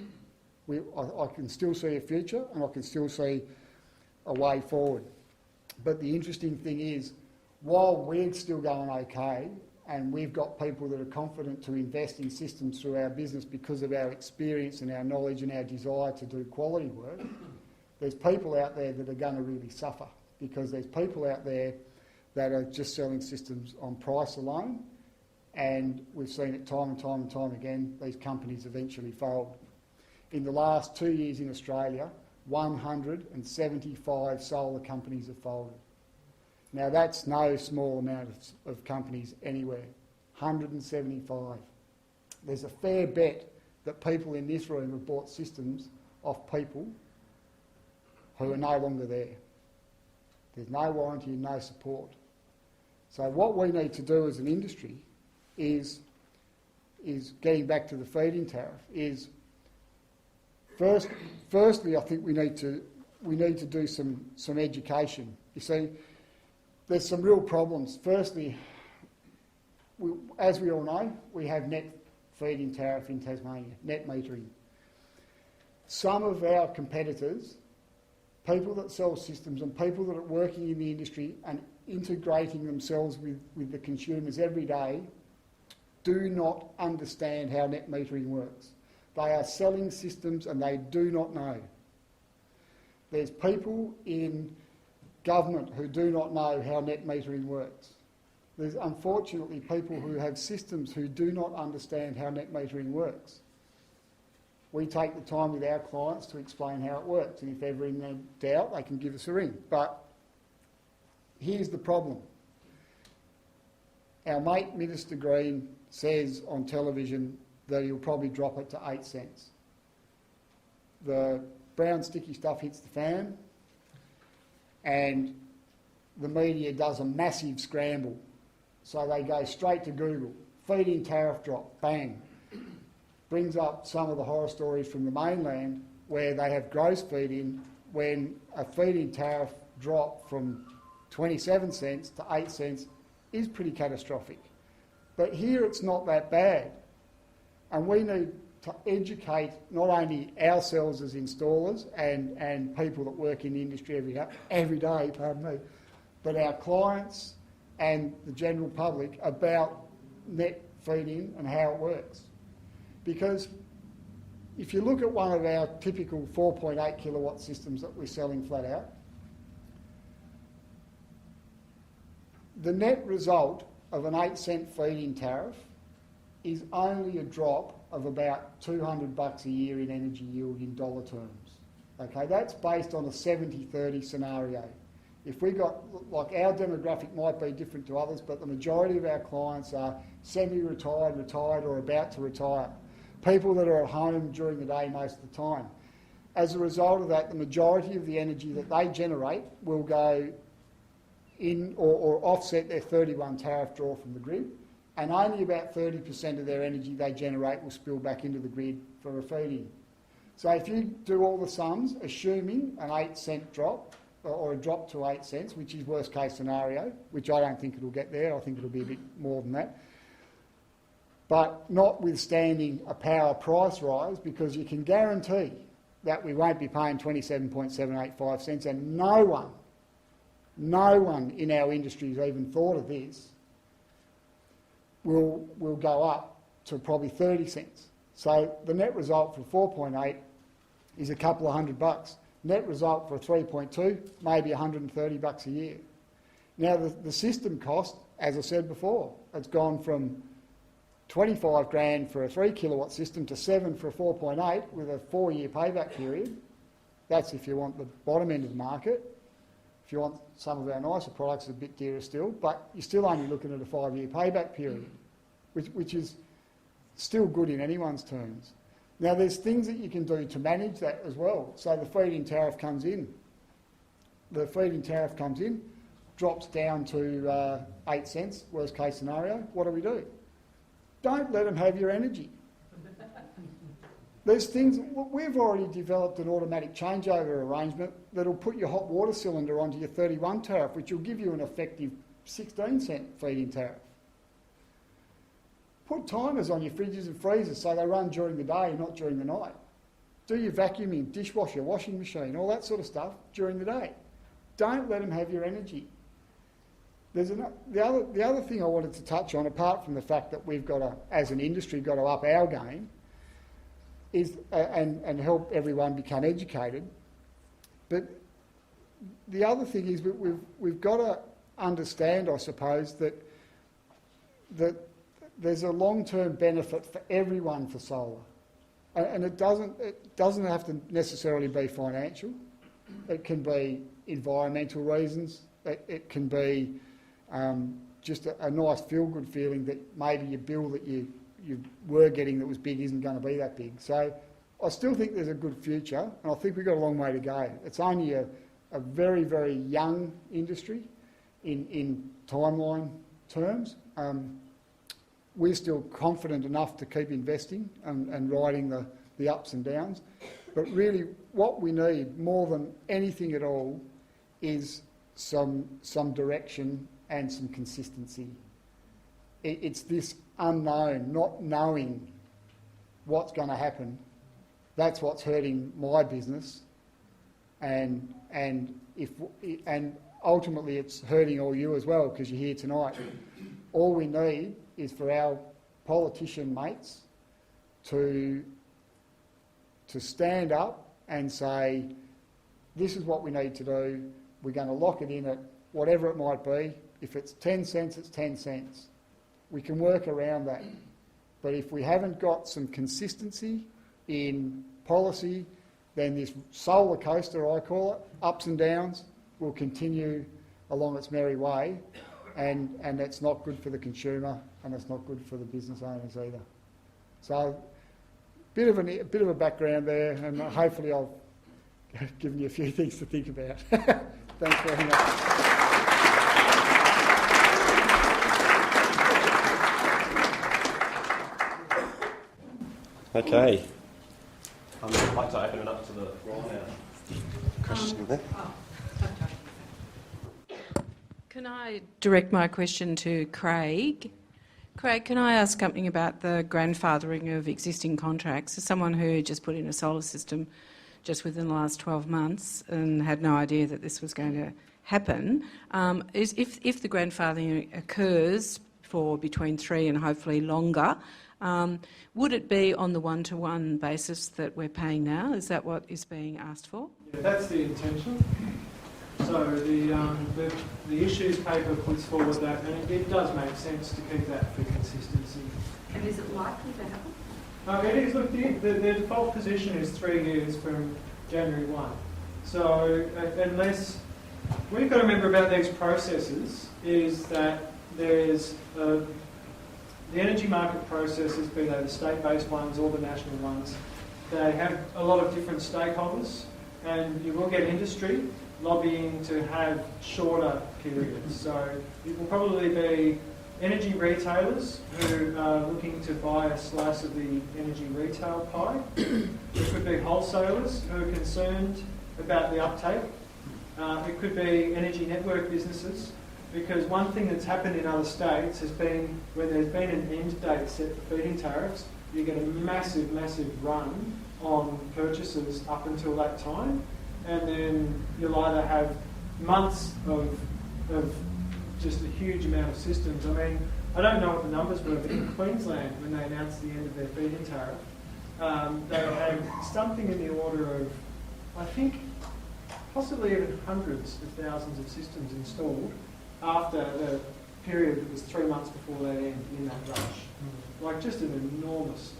I can still see a future and I can still see a way forward. But the interesting thing is, while we're still going okay, and we've got people that are confident to invest in systems through our business because of our experience and our knowledge and our desire to do quality work, there's people out there that are going to really suffer, because there's people out there that are just selling systems on price alone, and we've seen it time and time and time again, these companies eventually fold. In the last 2 years in Australia, 175 solar companies have folded. Now that's no small amount of companies anywhere, 175. There's a fair bet that people in this room have bought systems off people who are no longer there. There's no warranty and no support. So what we need to do as an industry is getting back to the feed-in tariff, is firstly I think we need to do some education. You see, there's some real problems. Firstly, as we all know, we have net feed-in tariff in Tasmania, net metering. Some of our competitors, people that sell systems and people that are working in the industry and integrating themselves with the consumers every day, do not understand how net metering works. They are selling systems and they do not know. There's people in government who do not know how net metering works. There's unfortunately people who have systems who do not understand how net metering works. We take the time with our clients to explain how it works, and if ever in doubt, they can give us a ring. But here's the problem. Our mate, Minister Green, says on television that he'll probably drop it to 8 cents. The brown sticky stuff hits the fan, and the media does a massive scramble. So they go straight to Google, feed-in tariff drop, bang. Brings up some of the horror stories from the mainland where they have gross feed-in, when a feed-in tariff drop from 27 cents to 8 cents is pretty catastrophic. But here it's not that bad. And we need to educate not only ourselves as installers and people that work in the industry every day, but our clients and the general public about net feed-in and how it works. Because if you look at one of our typical 4.8 kilowatt systems that we're selling flat out, the net result of an 8 cent feed-in tariff is only a drop of about $200 a year in energy yield in dollar terms. Okay, that's based on a 70-30 scenario. If we got, like, our demographic might be different to others, but the majority of our clients are semi-retired, retired or about to retire. People that are at home during the day most of the time. As a result of that, the majority of the energy that they generate will go in or offset their 31 tariff draw from the grid, and only about 30% of their energy they generate will spill back into the grid for a feed-in. So if you do all the sums, assuming an 8 cent drop, or a drop to 8 cents, which is worst case scenario, which I don't think it'll get there, I think it'll be a bit more than that, but notwithstanding a power price rise, because you can guarantee that we won't be paying 27.785 cents, and no one in our industry has even thought of this, will go up to probably 30 cents. So the net result for 4.8 is a couple of $100. Net result for 3.2, maybe $130 a year. Now the system cost, as I said before, it's gone from 25 grand for a 3 kilowatt system to 7 for a 4.8 with a 4-year payback period. That's if you want the bottom end of the market. If you want some of our nicer products, it's a bit dearer still, but you're still only looking at a 5-year payback period, which is still good in anyone's terms. Now, there's things that you can do to manage that as well. So the feed-in tariff comes in. The feed-in tariff comes in, drops down to 8 cents, worst case scenario. What do? Don't let them have your energy. There's things, we've already developed an automatic changeover arrangement that'll put your hot water cylinder onto your 31 tariff, which will give you an effective 16 cent feed-in tariff. Put timers on your fridges and freezers so they run during the day, not during the night. Do your vacuuming, dishwasher, washing machine, all that sort of stuff during the day. Don't let them have your energy. The other thing I wanted to touch on, apart from the fact that we've got to, as an industry, got to up our game, is and help everyone become educated. But the other thing is we've got to understand, I suppose, that there's a long-term benefit for everyone for solar, and it doesn't have to necessarily be financial. It can be environmental reasons. It can be just a nice feel-good feeling that maybe your bill that you were getting that was big isn't going to be that big. So I still think there's a good future, and I think we've got a long way to go. It's only a very, very young industry in timeline terms. We're still confident enough to keep investing and riding the ups and downs. But really what we need more than anything at all is some direction and some consistency. It's this unknown, not knowing what's going to happen. That's what's hurting my business, and ultimately it's hurting all you as well because you're here tonight. All we need is for our politician mates to stand up and say, this is what we need to do. We're going to lock it in at whatever it might be. If it's 10 cents, it's 10 cents. We can work around that. But if we haven't got some consistency in policy, then this solar coaster, I call it, ups and downs, will continue along its merry way, and that's not good for the consumer, and it's not good for the business owners either. So, bit of a background there, and hopefully I've given you a few things to think about. Thanks very much. Okay. I'd like to open it up to the floor now. Question there? Can I direct my question to Craig? Craig, can I ask something about the grandfathering of existing contracts? As someone who just put in a solar system just within the last 12 months and had no idea that this was going to happen, if the grandfathering occurs for between 3 and hopefully longer, would it be on the one-to-one basis that we're paying now? Is that what is being asked for? Yeah, that's the intention. So the issues paper puts forward that, and it does make sense to keep that for consistency. And is it likely to happen? It is. Look, the default position is 3 years from January 1. So unless we've got to remember about these processes is that there's the energy market processes, be they the state-based ones or the national ones, they have a lot of different stakeholders, and you will get industry lobbying to have shorter periods. So it will probably be energy retailers who are looking to buy a slice of the energy retail pie. It could be wholesalers who are concerned about the uptake. It could be energy network businesses, because one thing that's happened in other states has been when there's been an end date set for feed-in tariffs, you get a massive, massive run on purchases up until that time, and then you'll either have months of just a huge amount of systems. I mean, I don't know what the numbers were, but in Queensland, when they announced the end of their feed-in tariff, they had something in the order of, I think, possibly even hundreds of thousands of systems installed after the period that was 3 months before that end in that rush. Like just an enormous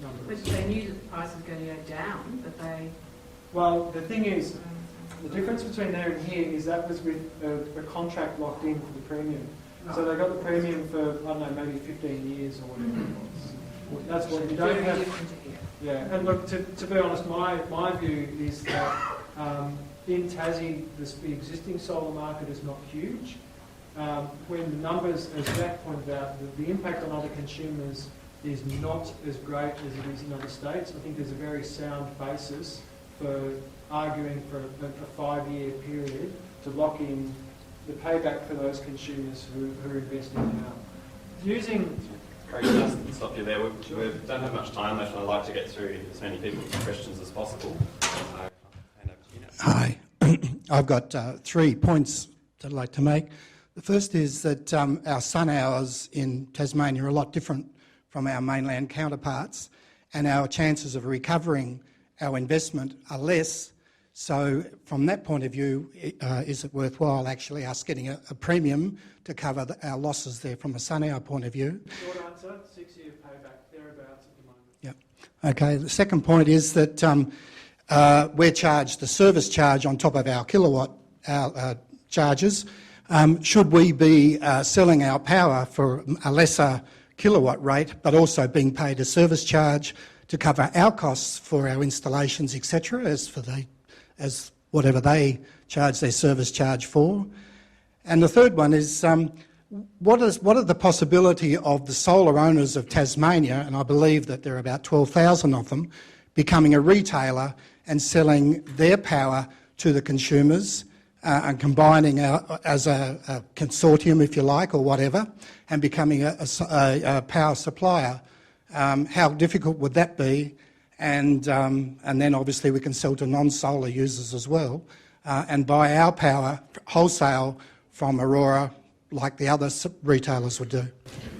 number. Which they knew that the price was going to go down, but they... Well, the thing is, the difference between there and here is that was with a contract locked in for the premium. So they got the premium for, I don't know, maybe 15 years or whatever it was. That's what you don't have. Yeah, and look, to be honest, my view is that in Tassie, the existing solar market is not huge. When the numbers, as Jack pointed out, the impact on other consumers is not as great as it is in other states. I think there's a very sound basis for arguing for a 5-year period to lock in the payback for those consumers who are investing now. Using... Craig, can I just stop you there? We don't have much time left, and I'd like to get through as many people's questions as possible. Hi. I've got 3 points that I'd like to make. The first is that our sun hours in Tasmania are a lot different from our mainland counterparts, and our chances of recovering our investment are less. So from that point of view, is it worthwhile actually us getting a premium to cover our losses there from a sun hour point of view? Short answer, 6-year payback, thereabouts at the moment. Yep. Okay, the second point is that we're charged the service charge on top of our kilowatt charges. Should we be selling our power for a lesser kilowatt rate, but also being paid a service charge to cover our costs for our installations, etc., as whatever they charge their service charge for? And the third one is, what are the possibility of the solar owners of Tasmania, and I believe that there are about 12,000 of them, becoming a retailer and selling their power to the consumers and combining as a consortium, if you like, or whatever, and becoming a power supplier? How difficult would that be? And then obviously we can sell to non-solar users as well and buy our power wholesale from Aurora like the other retailers would do.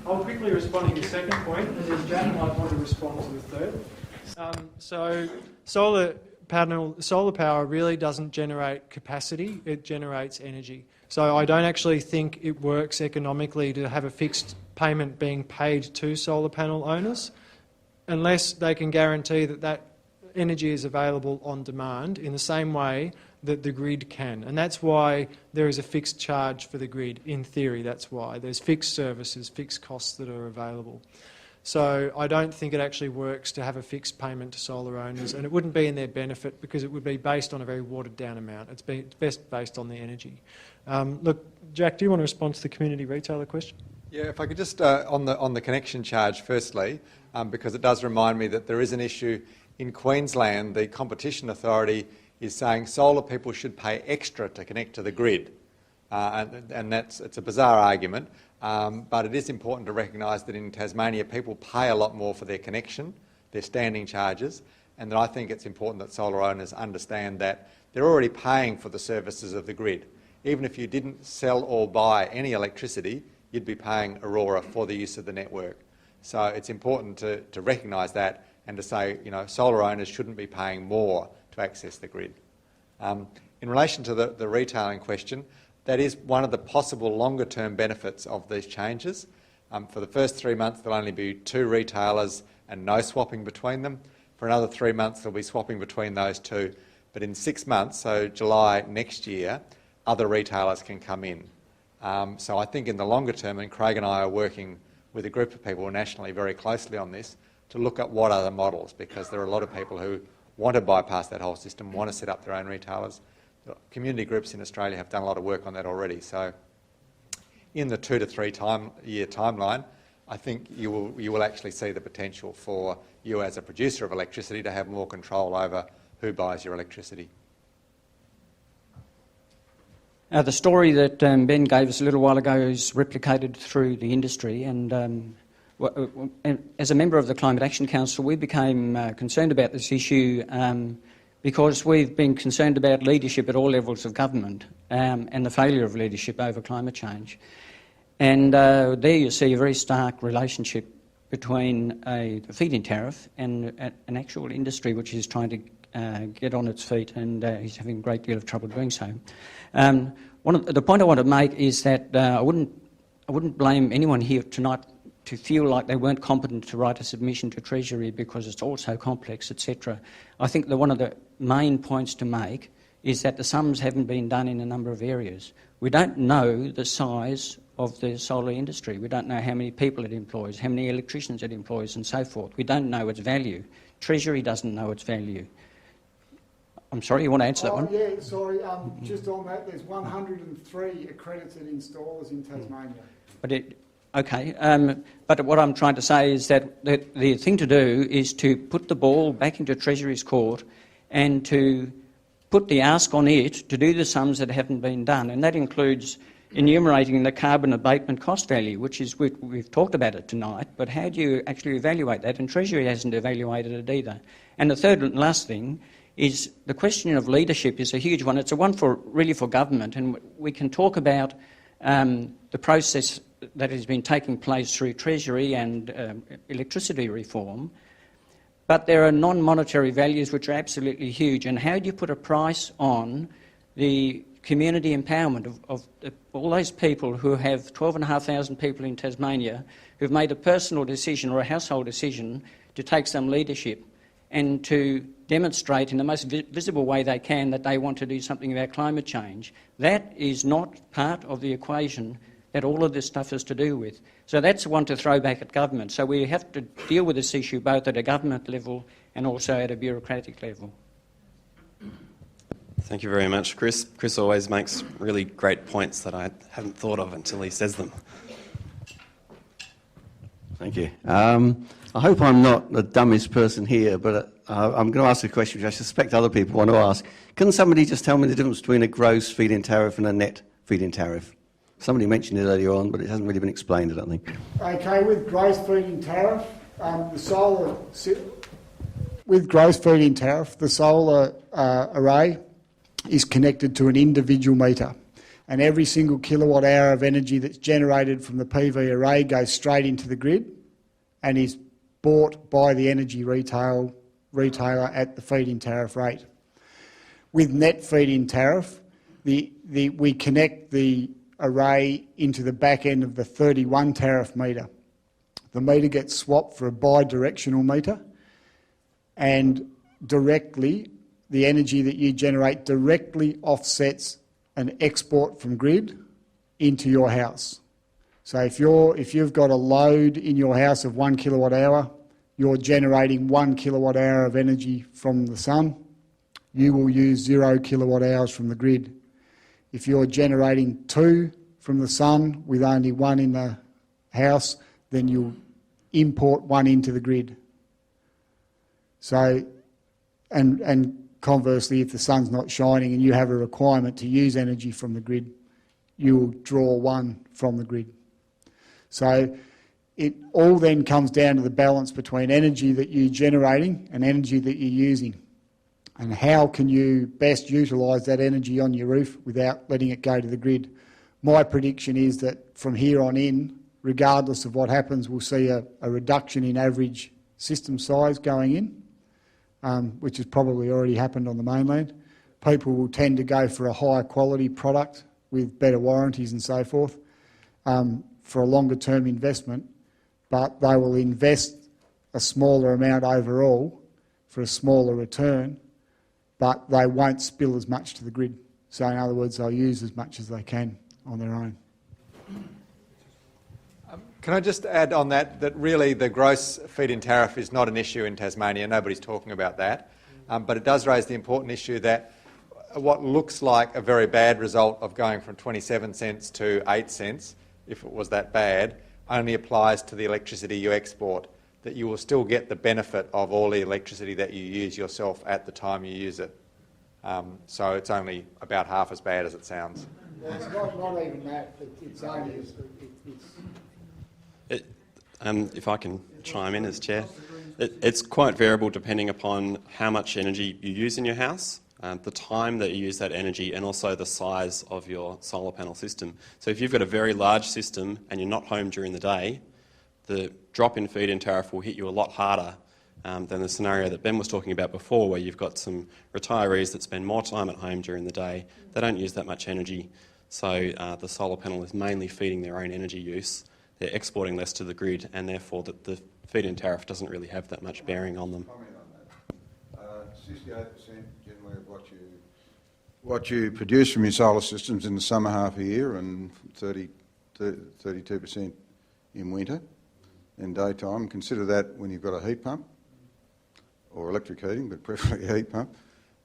I'll quickly respond to your second point, and then Jack might want to respond to the third. So solar power really doesn't generate capacity, it generates energy. So I don't actually think it works economically to have a fixed payment being paid to solar panel owners unless they can guarantee that that energy is available on demand in the same way that the grid can. And that's why there is a fixed charge for the grid. In theory, that's why. There's fixed services, fixed costs that are available. So I don't think it actually works to have a fixed payment to solar owners, and it wouldn't be in their benefit because it would be based on a very watered down amount. It's best based on the energy. Look, Jack, do you want to respond to the community retailer question? Yeah, if I could just, on the connection charge firstly, because it does remind me that there is an issue in Queensland. The Competition Authority is saying solar people should pay extra to connect to the grid. And it's a bizarre argument, but it is important to recognise that in Tasmania people pay a lot more for their connection, their standing charges, and that I think it's important that solar owners understand that they're already paying for the services of the grid. Even if you didn't sell or buy any electricity, you'd be paying Aurora for the use of the network. So it's important to recognise that and to say, you know, solar owners shouldn't be paying more to access the grid. In relation to the retailing question, that is one of the possible longer-term benefits of these changes. For the first 3 months, there'll only be 2 retailers and no swapping between them. For another 3 months, there'll be swapping between those 2. But in 6 months, so July next year, other retailers can come in. So I think in the longer term, and Craig and I are working with a group of people nationally very closely on this, to look at what are the models, because there are a lot of people who want to bypass that whole system, want to set up their own retailers. The community groups in Australia have done a lot of work on that already. So in the 2 to 3 year timeline, I think you will actually see the potential for you as a producer of electricity to have more control over who buys your electricity. The story that Ben gave us a little while ago is replicated through the industry, and as a member of the Climate Action Council, we became concerned about this issue because we've been concerned about leadership at all levels of government and the failure of leadership over climate change. And there you see a very stark relationship between the feed-in tariff and an actual industry which is trying to get on its feet and is having a great deal of trouble doing so. The point I want to make is that I wouldn't blame anyone here tonight to feel like they weren't competent to write a submission to Treasury because it's all so complex, etc. I think that one of the main points to make is that the sums haven't been done in a number of areas. We don't know the size of the solar industry. We don't know how many people it employs, how many electricians it employs and so forth. We don't know its value. Treasury doesn't know its value. I'm sorry, you want to answer that one? Yeah, sorry. Just on that, there's 103 accredited installers in Tasmania. But what I'm trying to say is that the thing to do is to put the ball back into Treasury's court and to put the ask on it to do the sums that haven't been done, and that includes enumerating the carbon abatement cost value, which is, we've talked about it tonight, but how do you actually evaluate that? And Treasury hasn't evaluated it either. And the third and last thing is the question of leadership is a huge one. It's a one for government, and we can talk about the process that has been taking place through Treasury and electricity reform, but there are non-monetary values which are absolutely huge. And how do you put a price on the community empowerment of all those people who have 12,500 people in Tasmania who've made a personal decision or a household decision to take some leadership and to demonstrate in the most visible way they can that they want to do something about climate change? That is not part of the equation that all of this stuff is to do with. So that's one to throw back at government. So we have to deal with this issue both at a government level and also at a bureaucratic level. Thank you very much, Chris. Chris always makes really great points that I hadn't thought of until he says them. Thank you. I hope I'm not the dumbest person here, but I'm going to ask a question which I suspect other people want to ask. Can somebody just tell me the difference between a gross feed-in tariff and a net feed-in tariff? Somebody mentioned it earlier on, but it hasn't really been explained, I don't think. Okay, with gross feed-in tariff, with gross feed-in tariff, the solar array is connected to an individual meter, and every single kilowatt hour of energy that's generated from the PV array goes straight into the grid and is bought by the energy retailer at the feed-in tariff rate. With net feed-in tariff, we connect the array into the back end of the 31 tariff meter. The meter gets swapped for a bi-directional meter, and directly the energy that you generate directly offsets an export from grid into your house. So if you've got a load in your house of 1 kilowatt hour, you're generating 1 kilowatt hour of energy from the sun, you will use 0 kilowatt hours from the grid. If you're generating 2 from the sun with only 1 in the house, then you'll import 1 into the grid. So, and conversely, if the sun's not shining and you have a requirement to use energy from the grid, you'll draw 1 from the grid. So it all then comes down to the balance between energy that you're generating and energy that you're using, and how can you best utilise that energy on your roof without letting it go to the grid. My prediction is that from here on in, regardless of what happens, we'll see a reduction in average system size going in, which has probably already happened on the mainland. People will tend to go for a higher quality product with better warranties and so forth for a longer term investment, but they will invest a smaller amount overall for a smaller return, but they won't spill as much to the grid. So in other words, they'll use as much as they can on their own. Can I just add on that really the gross feed-in tariff is not an issue in Tasmania. Nobody's talking about that. But it does raise the important issue that what looks like a very bad result of going from 27 cents to 8 cents, if it was that bad, only applies to the electricity you export, that you will still get the benefit of all the electricity that you use yourself at the time you use it. So it's only about half as bad as it sounds. Well, it's not even that. It's only... If I can chime in as chair, it's quite variable depending upon how much energy you use in your house, the time that you use that energy, and also the size of your solar panel system. So if you've got a very large system and you're not home during the day, the drop in feed-in tariff will hit you a lot harder than the scenario that Ben was talking about before, where you've got some retirees that spend more time at home during the day. They don't use that much energy, so the solar panel is mainly feeding their own energy use. They're exporting less to the grid, and therefore the feed-in tariff doesn't really have that much bearing on them. Comment on that. 68% generally of what you produce from your solar systems in the summer half a year, and 30 to 32% in winter in daytime. Consider that when you've got a heat pump or electric heating, but preferably a heat pump,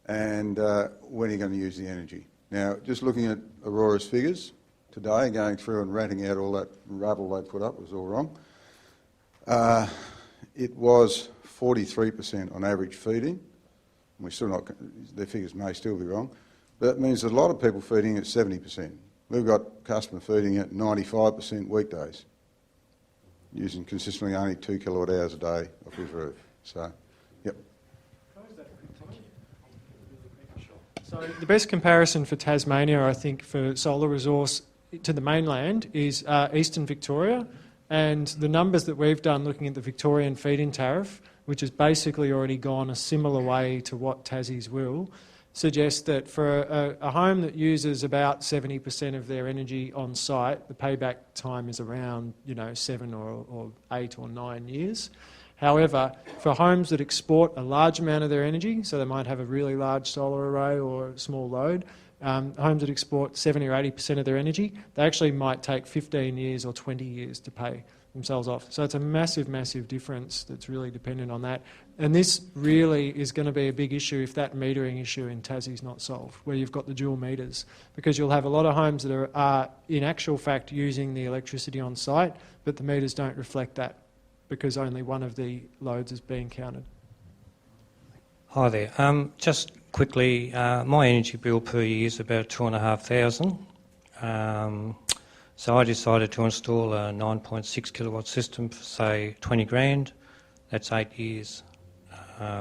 and when you're going to use the energy. Now, just looking at Aurora's figures today, going through and ratting out all that rubble they put up was all wrong. It was 43% on average feeding. We're still not, their figures may still be wrong, but that means a lot of people feeding at 70%. We've got customer feeding at 95% weekdays, using consistently only 2 kilowatt hours a day off his roof. So, yep. So the best comparison for Tasmania, I think, for solar resource to the mainland is Eastern Victoria, and the numbers that we've done looking at the Victorian feed-in tariff, which has basically already gone a similar way to what Tassie's will, suggests that for a home that uses about 70% of their energy on site, the payback time is around 7 or 8 or 9 years. However, for homes that export a large amount of their energy, so they might have a really large solar array or a small load, homes that export 70 or 80% of their energy, they actually might take 15 years or 20 years to pay themselves off. So it's a massive, massive difference that's really dependent on that. And this really is going to be a big issue if that metering issue in Tassie's not solved, where you've got the dual meters, because you'll have a lot of homes that are in actual fact using the electricity on site, but the meters don't reflect that because only one of the loads is being counted. Hi there. Just quickly, my energy bill per year is about $2,500. So I decided to install a 9.6 kilowatt system for, say, 20 grand. That's 8 years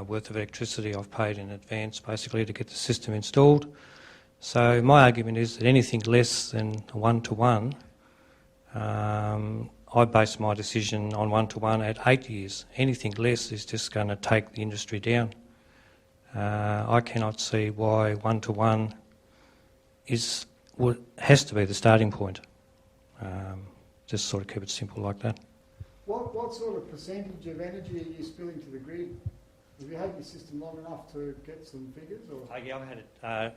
worth of electricity I've paid in advance, basically, to get the system installed. So my argument is that anything less than a one-to-one, I base my decision on one-to-one at 8 years. Anything less is just going to take the industry down. I cannot see why one-to-one has to be the starting point. Just sort of keep it simple like that. What sort of percentage of energy are you spilling to the grid? Have you had your system long enough to get some figures? Or? Yeah,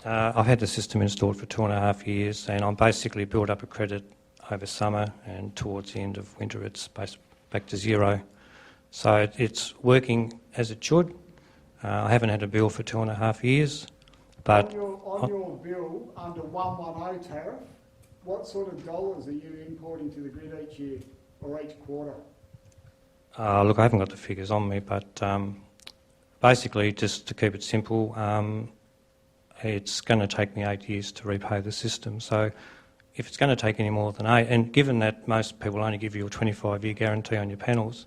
I've had the system installed for 2.5 years, and I'm basically built up a credit over summer, and towards the end of winter it's back to zero. So it's working as it should. I haven't had a bill for 2.5 years. But on your bill, under 110 tariff, what sort of dollars are you importing to the grid each year or each quarter? Look, I haven't got the figures on me, but basically, just to keep it simple, it's going to take me 8 years to repay the system. So if it's going to take any more than 8, and given that most people only give you a 25-year guarantee on your panels,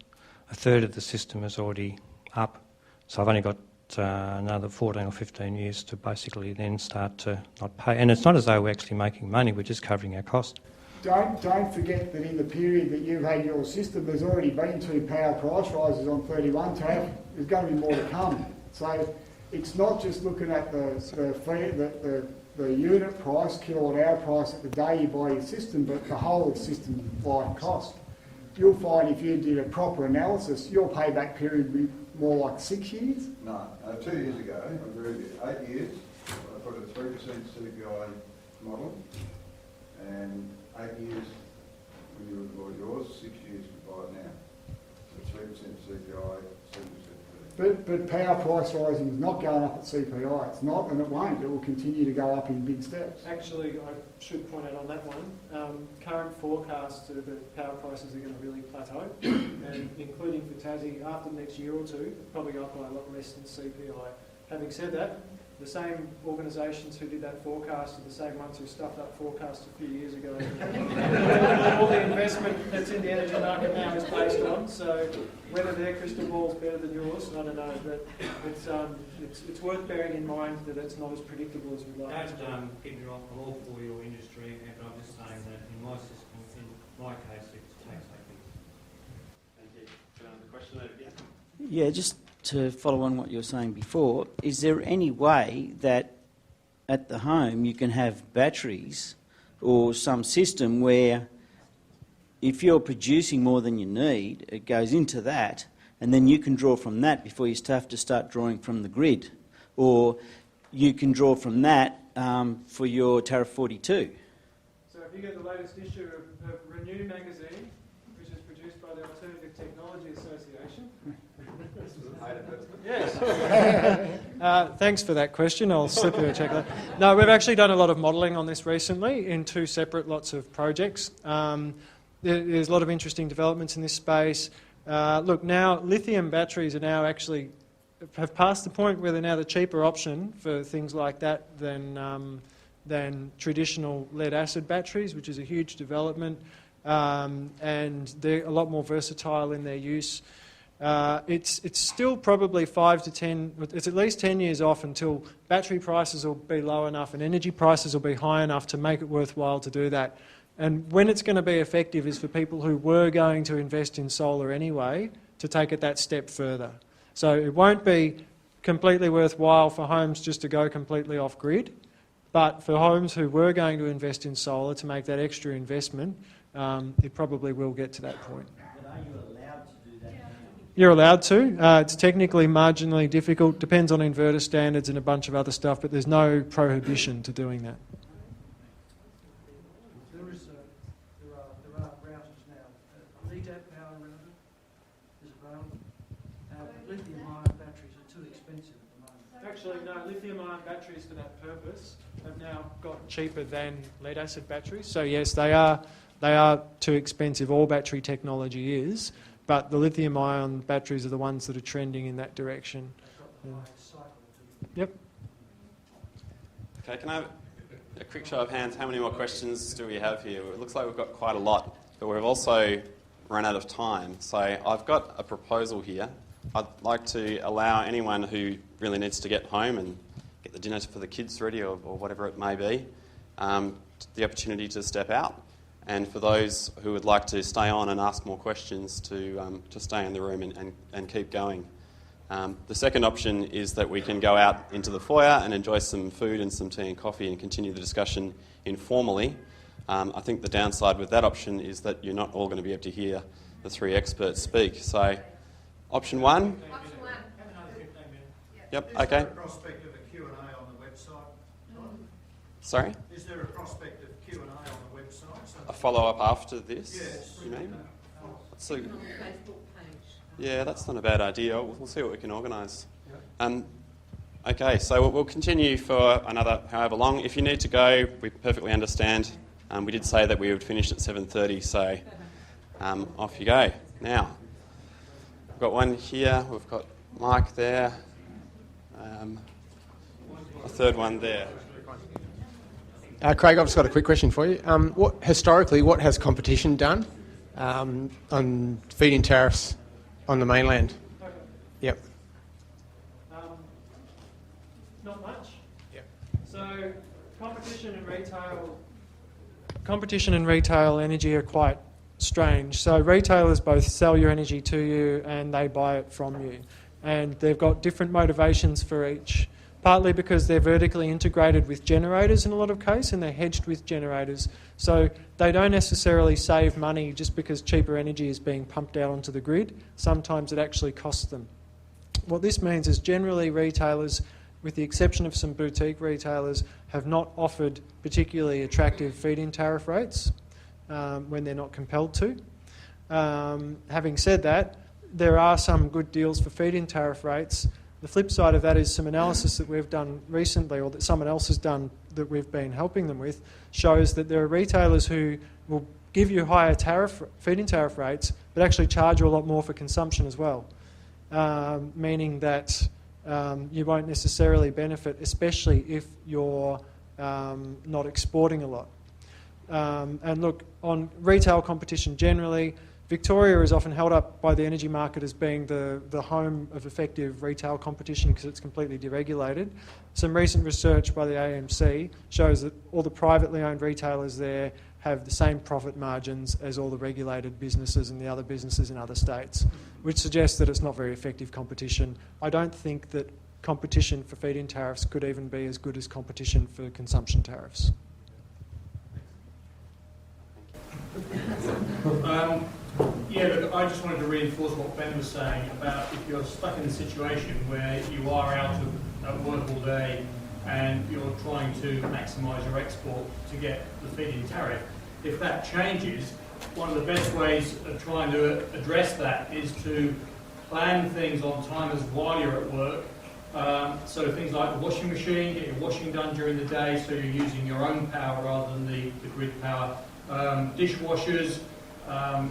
a third of the system is already up. So I've only got another 14 or 15 years to basically then start to not pay. And it's not as though we're actually making money, we're just covering our cost. Don't forget that in the period that you've had your system, there's already been 2 power price rises on 31 tariff. There's going to be more to come. So it's not just looking at the unit price, kilowatt hour price at the day you buy your system, but the whole system-wide cost. You'll find if you did a proper analysis, your payback period would be more like 6 years? No, 2 years ago, I agree with you. 8 years, I put a 3% CPI model, and 8 years when you bought yours, 6 years to buy it now. So 3% CPI, 7%. But power price rising is not going up at CPI. It's not, and it won't. It will continue to go up in big steps. Actually, I should point out on that one, current forecasts are that power prices are going to really plateau, and including for Tassie, after the next year or two, probably go up by a lot less than CPI. Having said that, the same organisations who did that forecast are the same ones who stuffed up forecasts a few years ago. All the investment that's in the energy market now is based on, so whether their crystal ball is better than yours, I don't know, but it's worth bearing in mind that it's not as predictable as we'd like. Don't get me wrong, I'm all for your industry, and I'm just saying that in my system, in my case, it's tax savings. Thank you. Another question over here? Yeah, just to follow on what you were saying before, is there any way that at the home you can have batteries or some system where if you're producing more than you need, it goes into that, and then you can draw from that before you have to start drawing from the grid, or you can draw from that for your tariff 42? So if you get the latest issue of Renew magazine, which is produced by the Alternative Technology Association. Yes. Thanks for that question. I'll slip you a check. No, we've actually done a lot of modelling on this recently in 2 separate lots of projects. There's a lot of interesting developments in this space. Look, now lithium batteries are now actually have passed the point where they're now the cheaper option for things like that than traditional lead-acid batteries, which is a huge development, and they're a lot more versatile in their use. It's still probably 5 to 10, it's at least 10 years off until battery prices will be low enough and energy prices will be high enough to make it worthwhile to do that. And when it's going to be effective is for people who were going to invest in solar anyway to take it that step further. So it won't be completely worthwhile for homes just to go completely off grid, but for homes who were going to invest in solar to make that extra investment, it probably will get to that point. But are you allowed to do that now? You're allowed to. It's technically marginally difficult, depends on inverter standards and a bunch of other stuff, but there's no prohibition to doing that. There are routers now. LEDAP power router is available. Lithium-ion batteries are too expensive at the moment. Actually, no, lithium-ion batteries for that purpose have now got cheaper than lead-acid batteries. So yes, they are too expensive. All battery technology is, but the lithium-ion batteries are the ones that are trending in that direction. Yep. Okay, can I have a quick show of hands? How many more questions do we have here? It looks like we've got quite a lot, but we've also run out of time. So I've got a proposal here. I'd like to allow anyone who really needs to get home and get the dinner for the kids ready or whatever it may be, the opportunity to step out. And for those who would like to stay on and ask more questions to stay in the room and keep going. The second option is that we can go out into the foyer and enjoy some food and some tea and coffee and continue the discussion informally. I think the downside with that option is that you're not all going to be able to hear the 3 experts speak. So, option 1? Option 1. Yep, Is okay. there a prospect of a Q&A on the website? Sorry? Is there a prospect of Q&A on the website? So A follow-up after this, yes. you mean? So, On the Facebook page. yeah, that's not a bad idea. We'll see what we can organise. Okay, so we'll continue for another however long. If you need to go, we perfectly understand. We did say that we would finish at 7:30, so off you go. Now, we've got one here, we've got Mike there, a third one there. Craig, I've just got a quick question for you. Historically, what has competition done on feed-in tariffs on the mainland? Okay. Yep. Not much. Yep. So competition and retail energy are quite strange. So retailers both sell your energy to you and they buy it from you. And they've got different motivations for each, partly because they're vertically integrated with generators in a lot of cases and they're hedged with generators. So they don't necessarily save money just because cheaper energy is being pumped out onto the grid. Sometimes it actually costs them. What this means is generally retailers, with the exception of some boutique retailers, have not offered particularly attractive feed-in tariff rates when they're not compelled to. Having said that, there are some good deals for feed-in tariff rates. The flip side of that is some analysis that we've done recently, or that someone else has done that we've been helping them with, shows that there are retailers who will give you higher feed-in tariff rates, but actually charge you a lot more for consumption as well, meaning that you won't necessarily benefit, especially if you're not exporting a lot. And look, on retail competition generally, Victoria is often held up by the energy market as being the home of effective retail competition because it's completely deregulated. Some recent research by the AMC shows that all the privately owned retailers there have the same profit margins as all the regulated businesses and the other businesses in other states, which suggests that it's not very effective competition. I don't think that competition for feed-in tariffs could even be as good as competition for consumption tariffs. Yeah, look, I just wanted to reinforce what Ben was saying about if you're stuck in a situation where you are out of work all day and you're trying to maximise your export to get the feed-in tariff, If that changes, one of the best ways of trying to address that is to plan things on timers while you're at work. So things like the washing machine, get your washing done during the day so you're using your own power rather than the grid power. Dishwashers,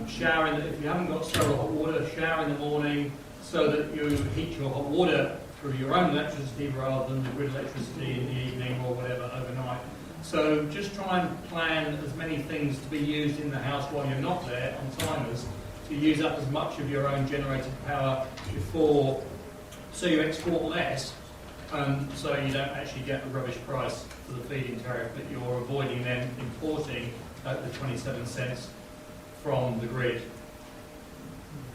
showering, if you haven't got solar hot water, shower in the morning so that you heat your hot water through your own electricity rather than the grid electricity in the evening or whatever overnight. So just try and plan as many things to be used in the house while you're not there on timers to use up as much of your own generated power before, so you export less and so you don't actually get the rubbish price for the feed-in tariff, but you're avoiding then importing at the 27 cents from the grid.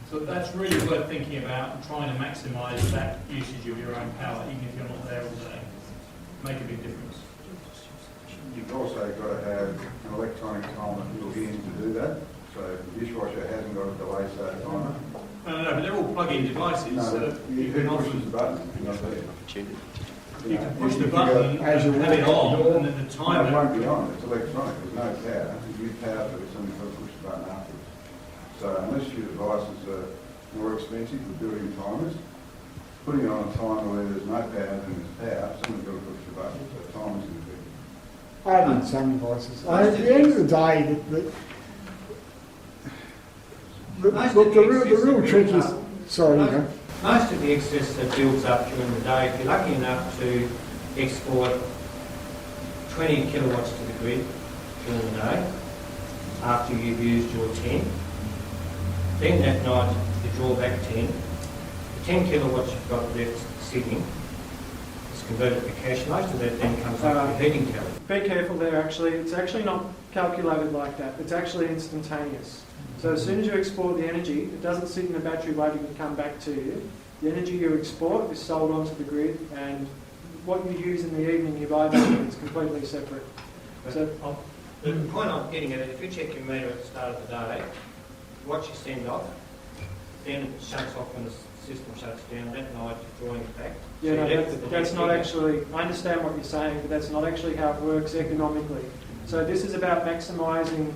So that's really worth thinking about and trying to maximise that usage of your own power, even if you're not there all day. Make a big difference. You've also got to have an electronic timer built in to do that. So if the dishwasher hasn't got a delay start timer. No, but they're all plug-in devices. No, you can push the button. You can push the button and have it on, and then the timer... No, it won't be on. It's electronic. There's no power. You give power to it, somebody's got to push the button afterwards. So unless your devices are more expensive for building timers, putting it on a timer where there's no power and there's power, someone's got to push the button. So the timer's going to be... I did some devices. At the end of the day, the real trick is... Sorry, you go. Most of the excess that builds up during the day, if you're lucky enough to export 20 kilowatts to the grid during the day, after you've used your 10, then that night you draw back 10. The 10 kilowatts you've got left sitting is converted to cash. Most of that then comes out of your heating tariff. Be careful there, actually. It's actually not calculated like that. It's actually instantaneous. So as soon as you export the energy, it doesn't sit in a battery waiting to come back to you. The energy you export is sold onto the grid, and what you use in the evening you buy back, it's completely separate. So, the point I'm getting at is if you check your meter at the start of the day, what you send off, then it shuts off when the system shuts down. That night you're drawing it back. yeah, So no, that's not actually, I understand what you're saying, but that's not actually how it works economically. So this is about maximising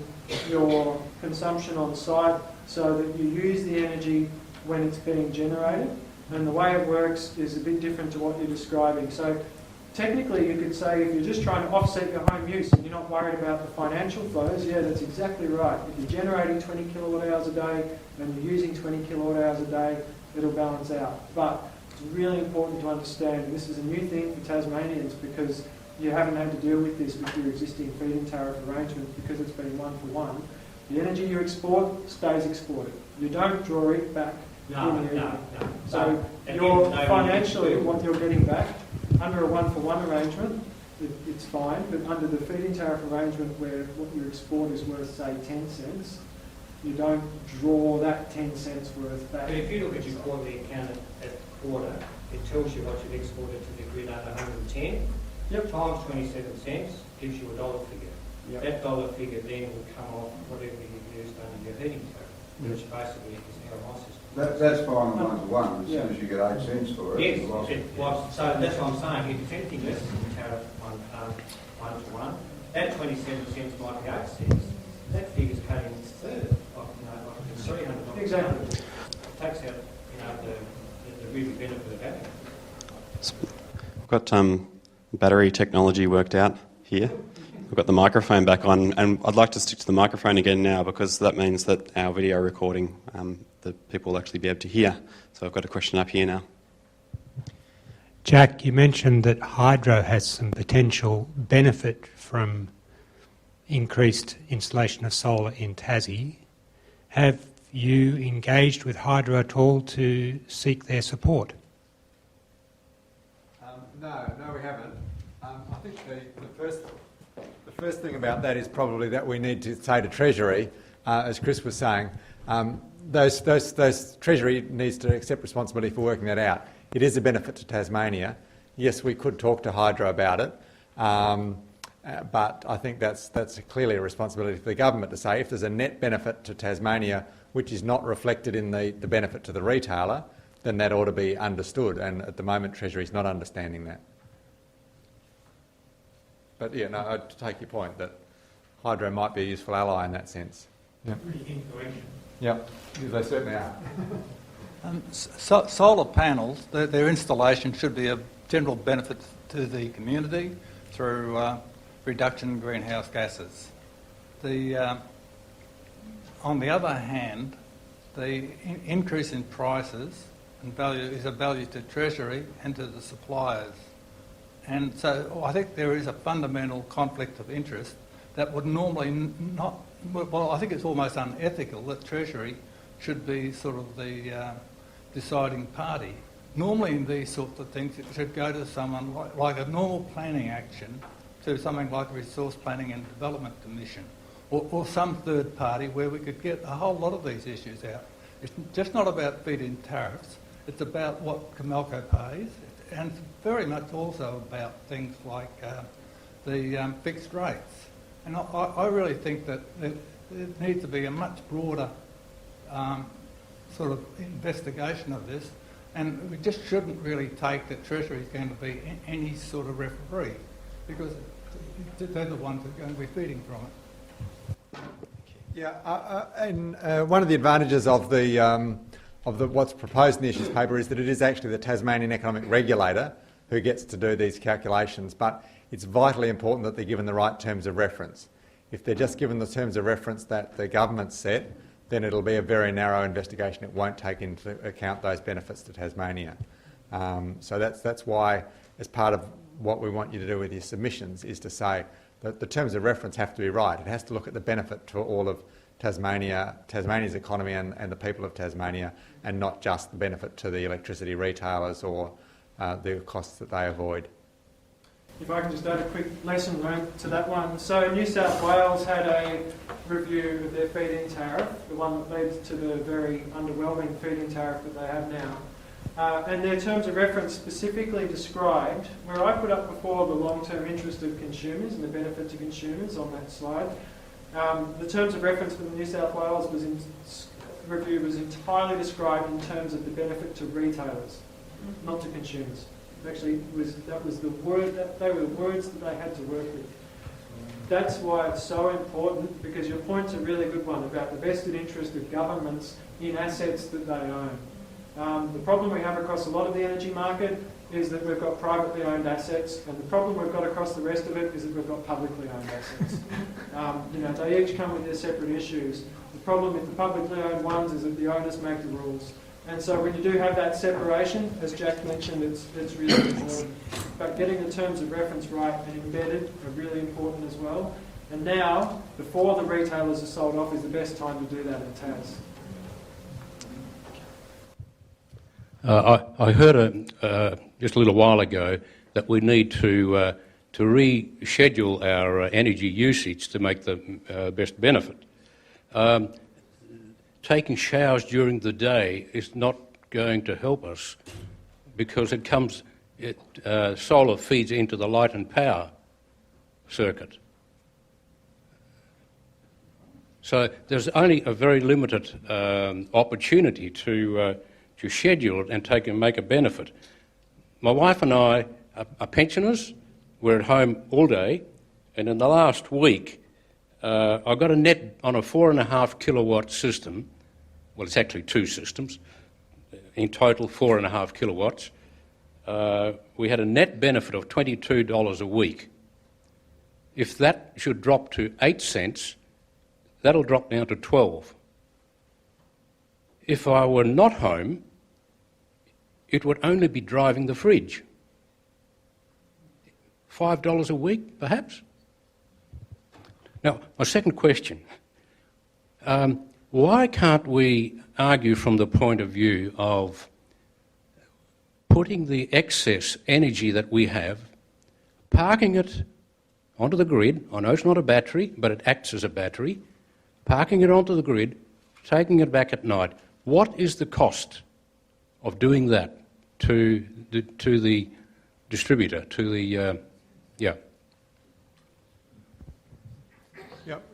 your consumption on site so that you use the energy when it's being generated, and the way it works is a bit different to what you're describing. So technically you could say if you're just trying to offset your home use and you're not worried about the financial flows, yeah, that's exactly right. If you're generating 20 kilowatt hours a day and you're using 20 kilowatt hours a day, it'll balance out. But it's really important to understand, and this is a new thing for Tasmanians because you haven't had to deal with this with your existing feed-in tariff arrangement because it's been one-for-one. The energy you export stays exported. You don't draw it back. No. So you're financially, what you're getting back, under a one-for-one arrangement, it's fine, but under the feed-in tariff arrangement where what you export is worth, say, 10 cents, you don't draw that 10 cents worth back. But if you look at your quarterly account at the quarter, it tells you what you've exported to the grid under 110. Yep. Times 27 cents gives you a dollar figure. Yep. That dollar figure then will come off whatever you've used under your heating tariff, which basically is how my system. That's fine on one-to-one, as soon as you get 8 cents for it. Yes, so that's what I'm saying. If it's anything less than the tariff one-to-one, that 27 cents might be 8 cents. That figure's cutting a third of, like it's $300. Exactly. It takes out, the really benefit of having it. We've got battery technology worked out here. We've got the microphone back on, and I'd like to stick to the microphone again now because that means that our video recording, the people will actually be able to hear. So I've got a question up here now. Jack, you mentioned that hydro has some potential benefit from increased installation of solar in Tassie. Have you engaged with hydro at all to seek their support? No, we haven't. I think the first thing about that is probably that we need to say to Treasury, as Chris was saying, those Treasury needs to accept responsibility for working that out. It is a benefit to Tasmania. Yes, we could talk to hydro about it, but I think that's clearly a responsibility for the government to say if there's a net benefit to Tasmania which is not reflected in the benefit to the retailer, then that ought to be understood, and at the moment Treasury is not understanding that. But yeah, no, I take your point that hydro might be a useful ally in that sense. Yeah. Really incorrect. Yep, they certainly are. Solar panels, their installation should be of general benefit to the community through reduction in greenhouse gases. On the other hand, the increase in prices and value is a value to Treasury and to the suppliers. And so I think there is a fundamental conflict of interest that would normally not, well, I think it's almost unethical that Treasury should be sort of the deciding party. Normally in these sorts of things it should go to someone like a normal planning action, to something like a Resource Planning and Development Commission, or some third party where we could get a whole lot of these issues out. It's just not about feed-in tariffs, it's about what Comelco pays, and it's very much also about things like the fixed rates. And I really think that there needs to be a much broader sort of investigation of this, and we just shouldn't really take that Treasury is going to be any sort of referee, because they're the ones that are going to be feeding from it. Yeah, and one of the advantages of what's proposed in the issues paper is that it is actually the Tasmanian Economic Regulator who gets to do these calculations, but it's vitally important that they're given the right terms of reference. If they're just given the terms of reference that the government set, then it'll be a very narrow investigation. It won't take into account those benefits to Tasmania. So that's why, as part of what we want you to do with your submissions, is to say that the terms of reference have to be right. It has to look at the benefit to all of Tasmania's economy and the people of Tasmania, and not just the benefit to the electricity retailers or the costs that they avoid. If I can just add a quick lesson learned to that one. So New South Wales had a review of their feed-in tariff, the one that led to the very underwhelming feed-in tariff that they have now. And their terms of reference specifically described, where I put up before the long-term interest of consumers and the benefit to consumers on that slide, the terms of reference for the New South Wales review was entirely described in terms of the benefit to retailers, not to consumers. Actually, that was the word, they were the words that they had to work with. That's why it's so important, because your point's a really good one about the vested interest of governments in assets that they own. The problem we have across a lot of the energy market is that we've got privately owned assets, and the problem we've got across the rest of it is that we've got publicly owned assets. They each come with their separate issues. The problem with the publicly owned ones is that the owners make the rules. And so when you do have that separation, as Jack mentioned, it's really important. But getting the terms of reference right and embedded are really important as well. And now, before the retailers are sold off, is the best time to do that in Tas. I heard just a little while ago that we need to reschedule our energy usage to make the best benefit. Taking showers during the day is not going to help us, because solar feeds into the light and power circuit. So there's only a very limited opportunity to schedule it and make a benefit. My wife and I are pensioners. We're at home all day, and in the last week I got a net on a 4.5 kilowatt system. Well, it's actually two systems. In total, 4.5 kilowatts. We had a net benefit of $22 a week. If that should drop to 8 cents, that'll drop down to 12. If I were not home, it would only be driving the fridge. $5 a week, perhaps? Now, my second question. Why can't we argue from the point of view of putting the excess energy that we have, parking it onto the grid? I know it's not a battery, but it acts as a battery. Parking it onto the grid, taking it back at night. What is the cost of doing that to the distributor, to the... Yeah,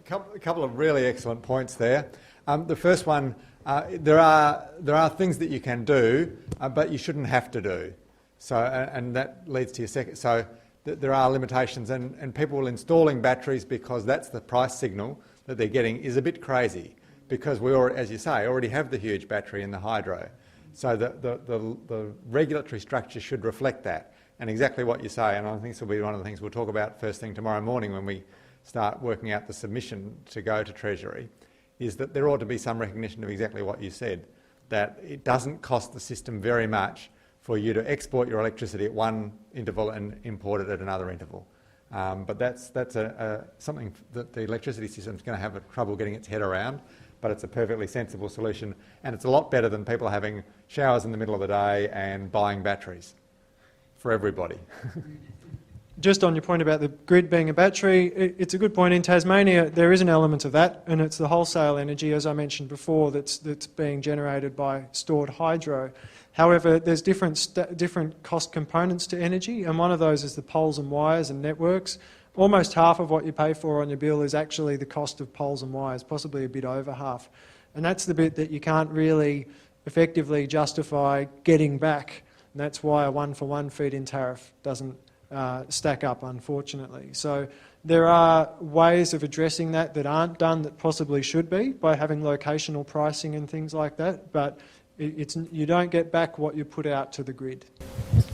a couple of really excellent points there. The first one, there are things that you can do, but you shouldn't have to do. So, and that leads to your second. So, there are limitations, and people installing batteries because that's the price signal that they're getting is a bit crazy, because we, as you say, already have the huge battery in the hydro. So the regulatory structure should reflect that, and exactly what you say, and I think this will be one of the things we'll talk about first thing tomorrow morning when we start working out the submission to go to Treasury, is that there ought to be some recognition of exactly what you said, that it doesn't cost the system very much for you to export your electricity at one interval and import it at another interval. But that's something that the electricity system is going to have trouble getting its head around, but it's a perfectly sensible solution, and it's a lot better than people having showers in the middle of the day and buying batteries for everybody. Just on your point about the grid being a battery, it's a good point. In Tasmania, there is an element of that, and it's the wholesale energy, as I mentioned before, that's being generated by stored hydro. However, there's different cost components to energy, and one of those is the poles and wires and networks. Almost half of what you pay for on your bill is actually the cost of poles and wires, possibly a bit over half. And that's the bit that you can't really effectively justify getting back. And that's why a one-for-one feed-in tariff doesn't stack up, unfortunately. So there are ways of addressing that aren't done that possibly should be, by having locational pricing and things like that, but you don't get back what you put out to the grid,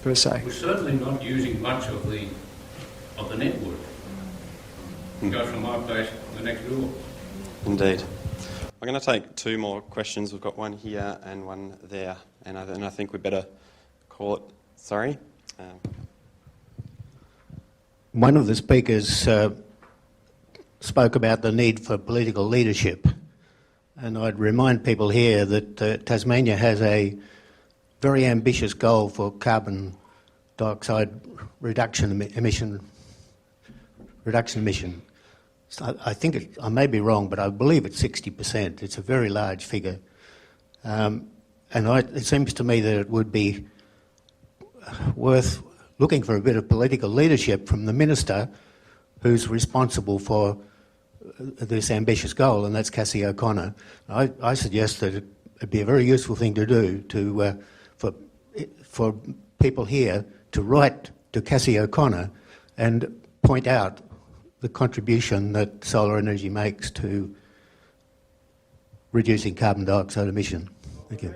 per se. We're certainly not using much of the network. Go from my place to the next door. Indeed. I'm going to take two more questions. We've got one here and one there, and I think we'd better call it. Sorry. One of the speakers spoke about the need for political leadership, and I'd remind people here that Tasmania has a very ambitious goal for carbon dioxide reduction emission. So I think I may be wrong, but I believe it's 60%. It's a very large figure, and it seems to me that it would be worth looking for a bit of political leadership from the minister who's responsible for this ambitious goal, and that's Cassie O'Connor. I suggest that it'd be a very useful thing to do for people here to write to Cassie O'Connor and point out the contribution that solar energy makes to reducing carbon dioxide emission. Thank you.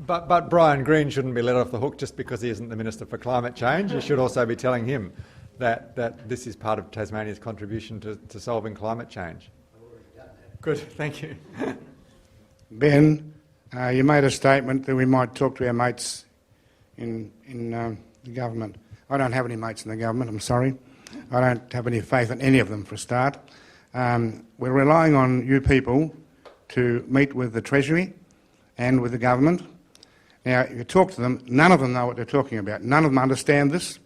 But Bryan Green shouldn't be let off the hook just because he isn't the Minister for Climate Change. You should also be telling him that this is part of Tasmania's contribution to solving climate change. Good, thank you. Ben, you made a statement that we might talk to our mates in the government. I don't have any mates in the government, I'm sorry. I don't have any faith in any of them for a start. We're relying on you people to meet with the Treasury and with the government. Now, you talk to them, none of them know what they're talking about. None of them understand this.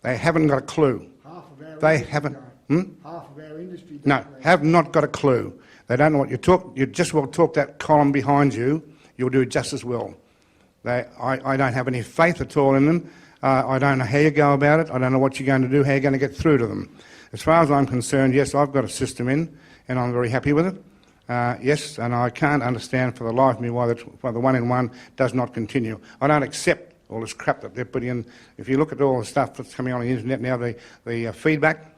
They haven't got a clue. Half of our they industry haven't. Half of our industry. No, have not got a clue. They don't know what you talk. You just will talk that column behind you. You'll do just as well. I don't have any faith at all in them. I don't know how you go about it. I don't know what you're going to do, how you're going to get through to them. As far as I'm concerned, yes, I've got a system in, and I'm very happy with it. Yes, and I can't understand for the life of me why the 1-in-1 does not continue. I don't accept all this crap that they're putting in. If you look at all the stuff that's coming on the internet now, the feedback,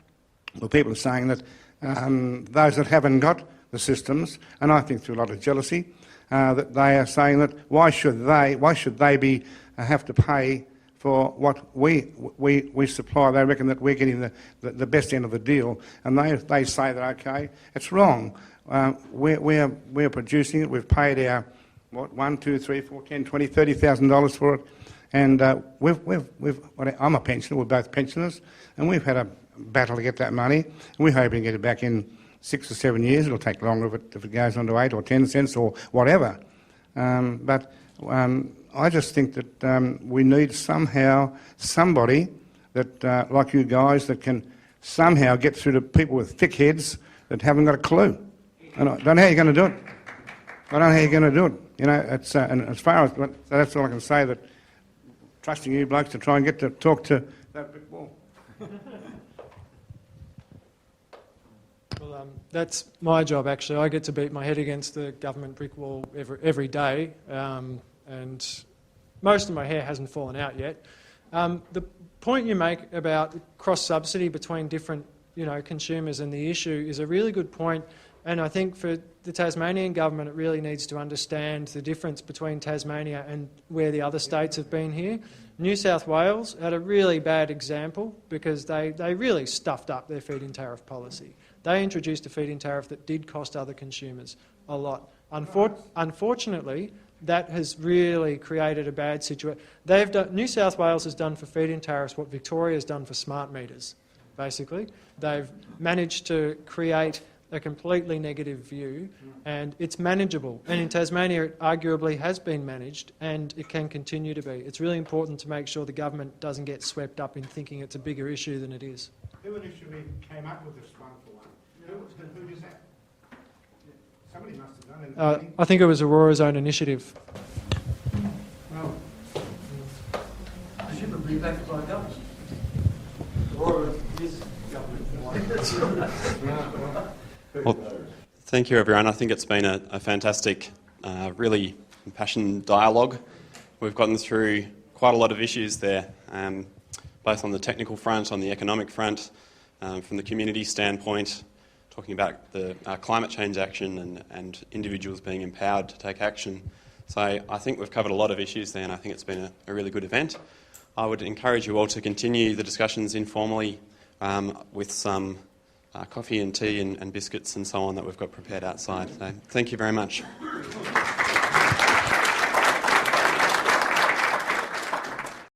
well, people are saying that those that haven't got the systems, and I think through a lot of jealousy, that they are saying that why should they have to pay for what we supply? They reckon that we're getting the best end of the deal, and they say that okay, it's wrong. We're producing it. We've paid our $1, 2, 3, 4, 10, 20, $30,000 for it, and I'm a pensioner. We're both pensioners, and we've had a battle to get that money. And we're hoping to get it back in 6 or 7 years. It'll take longer if it goes on to 8 or 10 cents or whatever. But I just think that we need somebody that, like you guys, that can somehow get through to people with thick heads that haven't got a clue. And I don't know how you're going to do it. I don't know how you're going to do it. You know, it's and as far as that's all I can say. That trusting you blokes to try and get to talk to that big wall. Well, that's my job, actually. I get to beat my head against the government brick wall every day, and most of my hair hasn't fallen out yet. The point you make about cross-subsidy between different consumers and the issue is a really good point, and I think for the Tasmanian government it really needs to understand the difference between Tasmania and where the other states have been here. New South Wales had a really bad example because they really stuffed up their feed-in tariff policy. They introduced a feed-in tariff that did cost other consumers a lot. Unfortunately, that has really created a bad situation. New South Wales has done for feed-in tariffs what Victoria has done for smart meters, basically. They've managed to create a completely negative view, and it's manageable. And in Tasmania, it arguably has been managed, and it can continue to be. It's really important to make sure the government doesn't get swept up in thinking it's a bigger issue than it is. Who initially came up with this one for one? Who did that? Somebody must have done it. I think it was Aurora's own initiative. Well, Presumably backed by government. Aurora is government. Well, thank you, everyone. I think it's been a fantastic, really impassioned dialogue. We've gotten through quite a lot of issues there, both on the technical front, on the economic front, from the community standpoint, talking about the climate change action and individuals being empowered to take action. So I think we've covered a lot of issues there, and I think it's been a really good event. I would encourage you all to continue the discussions informally with some coffee and tea and biscuits and so on that we've got prepared outside. So thank you very much.